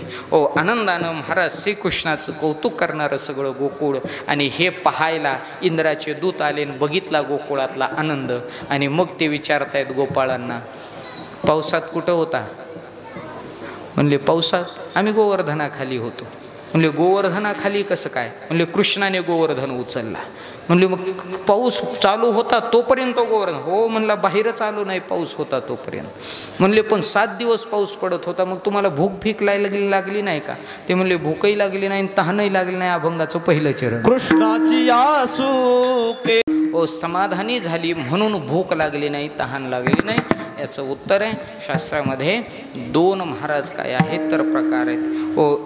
आनंदानं महाराज श्रीकृष्णाचं कौतुक करणारं सगळं गोकुळ. आणि हे पाहायला इंद्राचे दूत आले, बघितला गोकुळातला आनंद. आणि मग ते विचारतायत गोपाळांना, पावसात कुठं होता? म्हणले पावसात आम्ही गोवर्धनाखाली होतो. म्हणले गोवर्धनाखाली कसं काय? म्हणले कृष्णाने गोवर्धन उचलला. म्हणले मग पाऊस चालू होता तोपर्यंत गोवर्धन? हो म्हणला, बाहेरच आलो नाही, पाऊस होता तोपर्यंत. म्हणले पण 7 दिवस पाऊस पडत होता, मग तुम्हाला भूक भीक लागली नाही का? ते म्हणले भूकही लागली नाही, तहानही लागली नाही. अभंगाचं पहिलं चरण कृष्णाची आसुके समाधानी झाली म्हणून भूक लागली नाही, तहान लागली नाही. याचं उत्तर आहे शास्त्रामध्ये 2 महाराज काय आहेत तर प्रकार आहेत.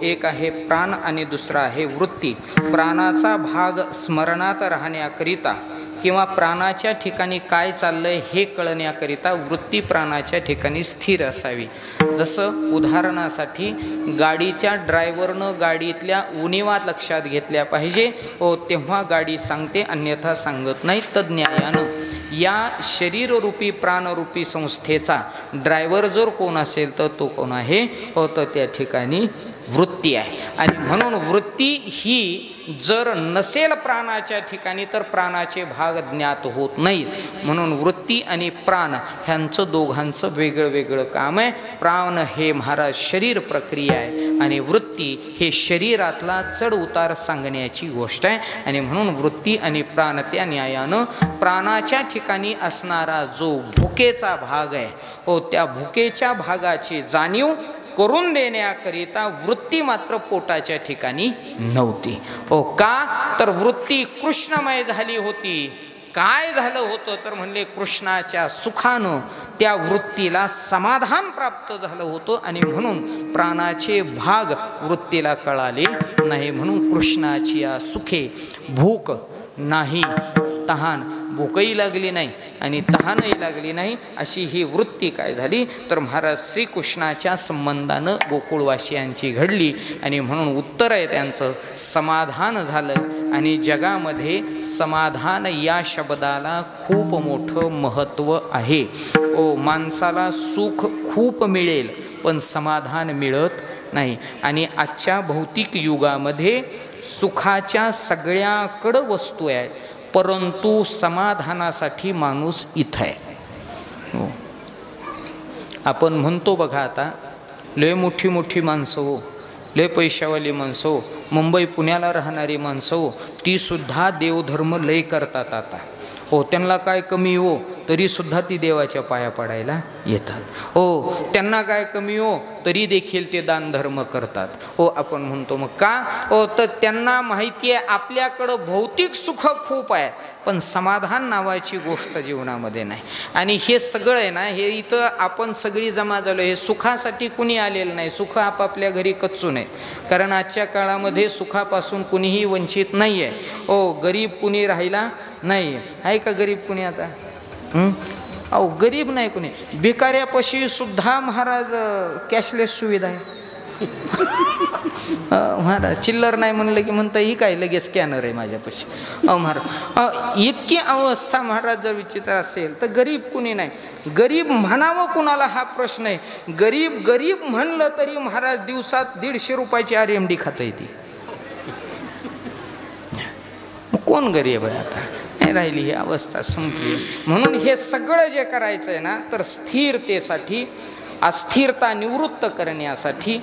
एक आहे प्राण आणि दुसरा आहे वृत्ती. प्राणाचा भाग स्मरणात राहण्याकरिता किंवा प्राणाच्या ठिकाणी काय चाललंय हे कळण्याकरिता वृत्ती प्राणाच्या ठिकाणी स्थिर असावी. जसं उदाहरणासाठी गाडीच्या ड्रायव्हरनं गाडीतल्या उणिवा लक्षात घेतल्या पाहिजे, तेव्हा गाडी सांगते, अन्यथा सांगत नाही. तज्ज्ञायानं या शरीररूपी प्राणरूपी संस्थेचा ड्रायव्हर जर कोण असेल तर तो कोण आहे? तर त्या ठिकाणी वृत्ती आहे. आणि म्हणून वृत्ती ही जर नसेल प्राणाच्या ठिकाणी तर प्राणाचे भाग ज्ञात होत नाहीत. म्हणून वृत्ती आणि प्राण ह्यांचं दोघांचं वेगळं वेगळं काम आहे. प्राण हे महाराज शरीर प्रक्रिया आहे आणि वृत्ती हे शरीरातला चढ उतार सांगण्याची गोष्ट आहे. आणि म्हणून वृत्ती आणि प्राण त्या न्यायानं प्राणाच्या ठिकाणी असणारा जो भुकेचा भाग आहे, त्या भुकेच्या भागाची जाणीव करून देण्याकरिता वृत्ती मात्र पोटाच्या ठिकाणी नव्हती. का? तर वृत्ती कृष्णमय झाली होती. काय झालं होतं तर म्हणले कृष्णाच्या सुखानं त्या वृत्तीला समाधान प्राप्त झालं होतं. आणि म्हणून प्राणाचे भाग वृत्तीला कळाले नाही. म्हणून कृष्णाची या सुखे भूक नाही, तहान, भूकही लागली नाही आणि तहानही लागली नाही, अशी ही वृत्ती काय झाली तर महाराज श्रीकृष्णाच्या संबंधानं गोकुळवासियांची घडली. आणि म्हणून उत्तर आहे त्यांचं समाधान झालं. आणि जगामध्ये समाधान या शब्दाला खूप मोठं महत्त्व आहे. माणसाला सुख खूप मिळेल पण समाधान मिळत नाही. आणि आजच्या भौतिक युगामध्ये सुखाच्या सगळ्याकडं वस्तू आहेत, परंतु समाधानासाठी माणूस इथं आहे. आपण म्हणतो बघा, आता लय मोठी मोठी माणसं हो, लय पैशावाली माणसं हो, मुंबई पुण्याला राहणारी माणसं हो, तीसुद्धा देवधर्म लय करतात आता. त्यांना काय कमी हो तरीसुद्धा ती देवाच्या पाया पडायला येतात. त्यांना काय कमी हो तरी देखील ते दानधर्म करतात. आपण म्हणतो मग का? तर त्यांना माहिती आहे आपल्याकडं भौतिक सुख खूप आहे पण समाधान नावाची गोष्ट जीवनामध्ये नाही. आणि हे सगळं आहे ना, हे इथं आपण सगळी जमा झालो. हे सुखासाठी कुणी आलेलं नाही. सुख आपापल्या घरी कच्चून आहे. कारण आजच्या काळामध्ये सुखापासून कुणीही वंचित नाही आहे. गरीब कुणी राहिला नाही आहे का? गरीब कुणी आता? गरीब नाही कुणी. भिकाऱ्यापाशी सुद्धा महाराज कॅशलेस सुविधा आहे. महाराज चिल्लर नाही म्हणलं की म्हणता ही काय लगेच स्कॅनर आहे माझ्यापाशी. महाराज इतकी अवस्था महाराज जर विचित्र असेल तर गरीब कुणी नाही. गरीब म्हणावं कुणाला हा प्रश्न आहे. गरीब गरीब म्हणलं तरी महाराज दिवसात 150 रुपयाची RMD खाता येते. कोण गरीब आहे आता? नाही राहिली ही अवस्था, संपली. म्हणून हे सगळं जे करायचं आहे ना तर स्थिरतेसाठी, अस्थिरता निवृत्त करण्यासाठी,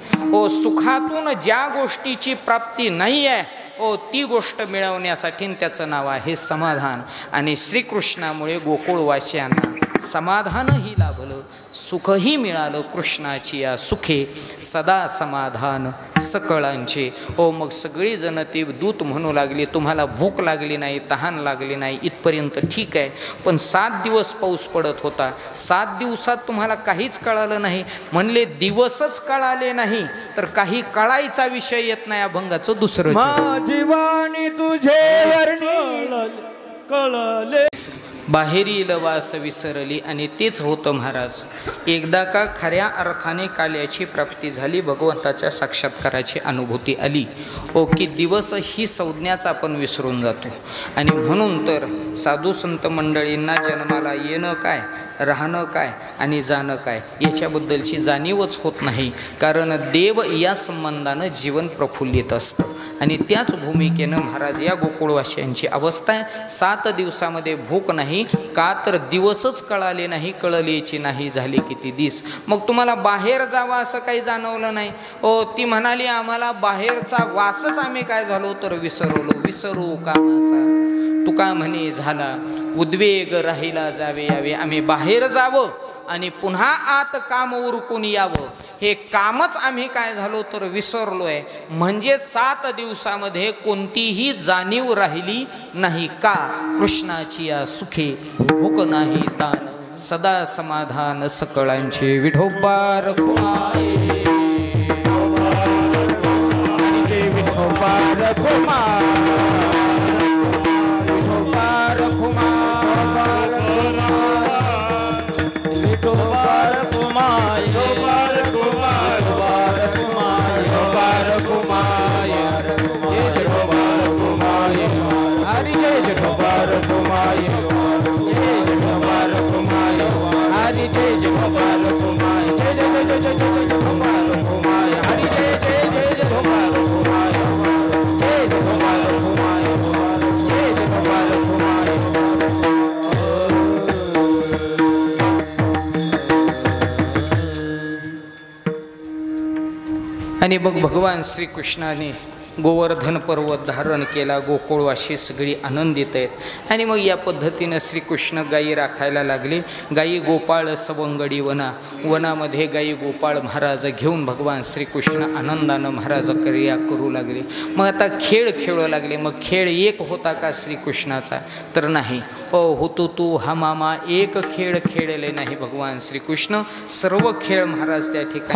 सुखातून ज्या गोष्टीची प्राप्ती नाही आहे ती गोष्ट मिळवण्यासाठी त्याचं नाव आहे समाधान. आणि श्रीकृष्णामुळे गोकुळवासियांना समाधानही लाभलं, सुखही मिळालं. कृष्णाची या सुखे सदा समाधान सकळांचे. ओ मग सगळी जण ते दूत म्हणू लागली, तुम्हाला भूक लागली नाही, तहान लागली नाही, इथपर्यंत ठीक आहे. पण 7 दिवस पाऊस पडत होता, 7 दिवसात तुम्हाला काहीच कळालं नाही. म्हणले दिवसच कळाले नाही तर काही कळायचा विषय येत नाही. अभंगाचं दुसरं माझी वाणी तुझे वर्णी कळले. बाहेरील वास विसरली. आणि तेच होतं महाराज. एकदा का खऱ्या अर्थाने काल्याची प्राप्ती झाली, भगवंताच्या साक्षात्काराची अनुभूती आली, ओ की दिवस ही संज्ञाच आपण विसरून जातो. आणि म्हणून तर साधू संत मंडळींना जन्माला येणं काय, राहणं काय आणि जाणं काय याच्याबद्दलची जाणीवच होत नाही. कारण देव या संबंधानं जीवन प्रफुल्लित असतं. आणि त्याच भूमिकेनं महाराज या गोकुळवासियांची अवस्था आहे. 7 दिवसामध्ये भूक नाही, का तर दिवसच कळाले नाही, कळलेची नाही झाली किती दिस. मग तुम्हाला बाहेर जावं असं काही जाणवलं नाही. ओ ती म्हणाली आम्हाला बाहेरचा वासच आम्ही काय झालो तर विसरलो. विसरू कामाचा तुका म्हणे झाला, उद्वेग राहिला जावे यावे. आम्ही बाहेर जावं आणि पुन्हा आत काम उरकून यावं, हे कामच आम्ही काय झालो तर विसरलोय. म्हणजे 7 दिवसामध्ये कोणतीही जाणीव राहिली नाही. का कृष्णाची या सुखे भूक नाही तान सदा समाधान सकळांचे. विठोबा रखुमाई, विठोबा रखुमाई, विठोबा रखुमाई, आणि मग भगवान श्रीकृष्णाने गोवर्धन पर्वत धारण केला. गोकुळवासी सगळी आनंदित आहेत. आणि मग या पद्धतीनं श्रीकृष्ण गायी राखायला लागले. गायी गोपाळ सवंगडी वनामध्ये गायी गोपाळ महाराज घेऊन भगवान श्रीकृष्ण आनंदानं महाराज क्रिया करू लागले. मग आता खेळ खेळू लागले. मग खेळ एक होता का श्रीकृष्णाचा तर नाही. होतो तू हा मामा एक खेळ खेळले नाही भगवान श्रीकृष्ण. सर्व खेळ महाराज त्या ठिकाणी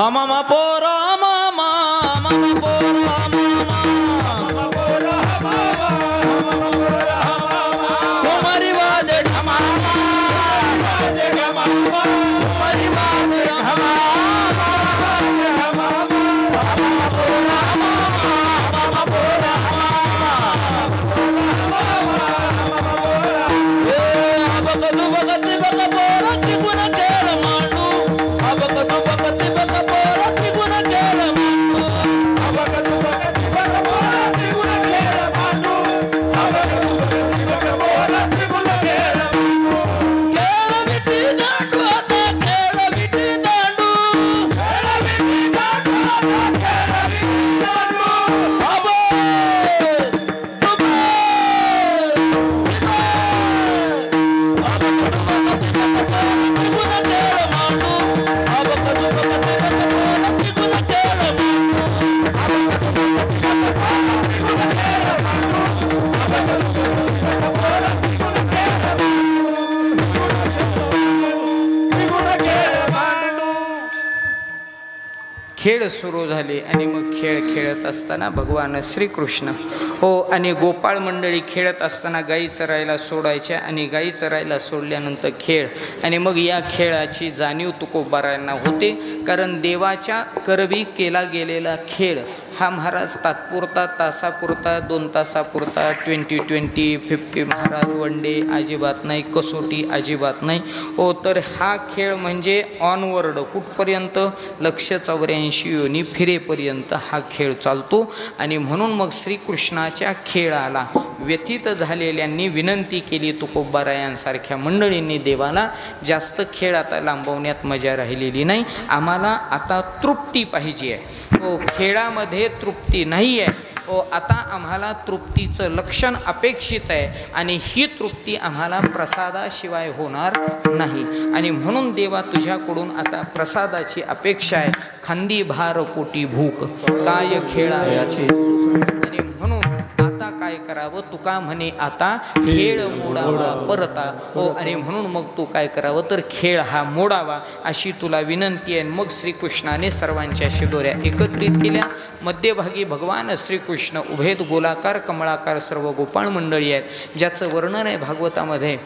खेळ सुरू झाले. आणि मग खेळ खेळत असताना भगवान श्रीकृष्ण आणि गोपाळ मंडळी खेळत असताना गाई चरायला सोडायच्या. आणि गाई चरायला सोडल्यानंतर खेळ. आणि मग या खेळाची जाणीव तुकोबारायांना होते. कारण देवाच्या करवी केला गेलेला खेळ हा महाराज तात्पुरता, तासापुरता, 2 तासापुरता, 20-20, 50 महाराज वन डे अजिबात नाही, कसोटी अजिबात नाही. तर हा खेळ म्हणजे ऑनवर्ड कुठपर्यंत 184 योनी फिरेपर्यंत हा खेळ चालतो. आणि म्हणून मग श्रीकृष्णाच्या खेळाला व्यथित झालेल्यांनी विनंती केली तुकोबारायांसारख्या मंडळींनी देवाला, जास्त खेळ आता लांबवण्यात मजा राहिलेली नाही, आम्हाला आता तृप्ती पाहिजे आहे. खेळामध्ये तृप्ती नाही आहे. ओ आता आम्हाला तृप्तीचं लक्षण अपेक्षित आहे आणि ही तृप्ती आम्हाला प्रसादाशिवाय होणार नाही आणि म्हणून देवा तुझ्याकडून आता प्रसादाची अपेक्षा आहे. खांदी भार पोटी भूक काय खेळायाचे आणि म्हणून आता काय करावं तुका म्हणे आता खेळ मोडावा परता हो आणि म्हणून मग तू काय करावं तर खेळ हा मोडावा अशी तुला विनंती आहे. मग श्रीकृष्णाने सर्वांच्या शिदोऱ्या एकत्रित केल्या. मध्यभागी भगवान श्रीकृष्ण उभेत गोलाकार कमळाकार सर्व गोपाळ मंडळी आहेत ज्याचं वर्णन आहे भागवतामध्ये.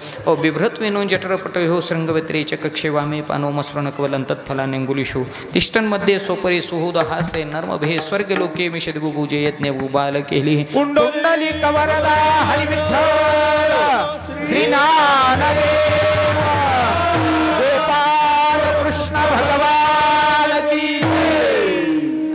बिभ्रत्वेनो जठरपटयो शृंगवत्रेच कक्षे वामे पानो मसृणकवलं तत्फलानेंगुलिषु तिष्ठन्मध्ये सोपरी सुहृद हासे नर्मभे स्वर्गलोके मिषद्बुभुजे यज्ञ बाल केली कुंडली कवरदा हरी विठ्ठल श्री नामदेव गोपाल कृष्ण भगवान की.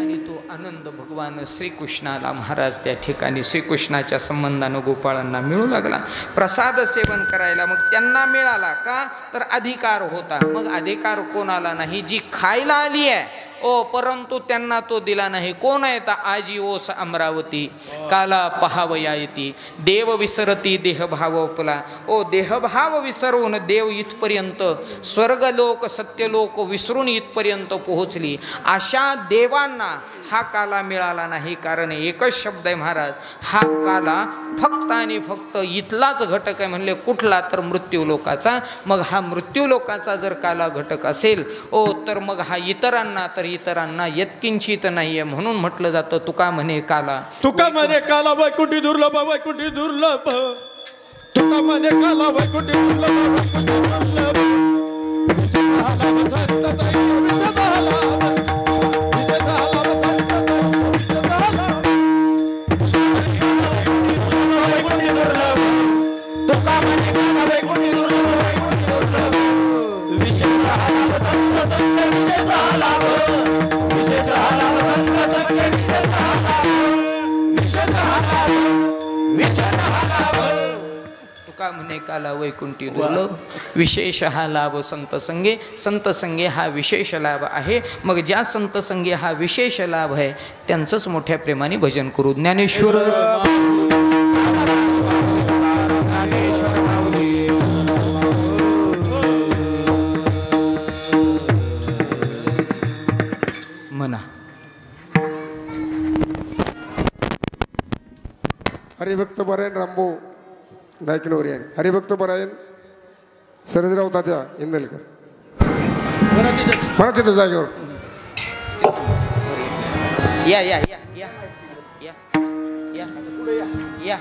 आणि तो आनंद भगवान श्रीकृष्णाला महाराज त्या ठिकाणी श्रीकृष्णाच्या संबंधानं गोपाळांना मिळू लागला. प्रसाद सेवन करायला मग त्यांना मिळाला का तर अधिकार होता. मग अधिकार कोणाला नाही जी खायला आली आहे ओ परंतु त्यांना तो दिला नाही. कोण आहे तर आजी ओस अमरावती काला पहावया येती देव विसरती देहभाव आपला. ओ देहभाव विसरून देव इथपर्यंत स्वर्गलोक सत्यलोक विसरून इथपर्यंत पोहोचली अशा देवांना हा काला मिळाला नाही. कारण एकच शब्द आहे महाराज हा काला फक्त आणि फक्त इथलाच घटक आहे. म्हणले कुठला तर मृत्यूलोकाचा. मग हा मृत्यूलोकाचा जर काला घटक असेल ओ तर मग हा इतरांना यत्किंचित नाही आहे. म्हणून म्हटलं जातं तुका म्हणे काला तुका म्हणे काला वैकुंठी दुर्लभ वैकुंठी दुर्लभ तुका म्हणे काला वैकुंठी दुर्लभ वैकुंठी दुर्लभ तुका म्हणे काला वैकुंठी दुर्लभ विशेष हा लाभ संत संगे. संत संगे हा विशेष लाभ आहे. मग ज्या संत संगे हा विशेष लाभ आहे त्यांचंच मोठ्या प्रेमाने भजन करू. ज्ञानेश्वर म्हणा. हरिभक्त परायण रामभाऊ नायकनवर आहे. हरिभक्त परायण सरजराव तात्या इंदलकर म्हणा तिथं जागेवर या या या या या या या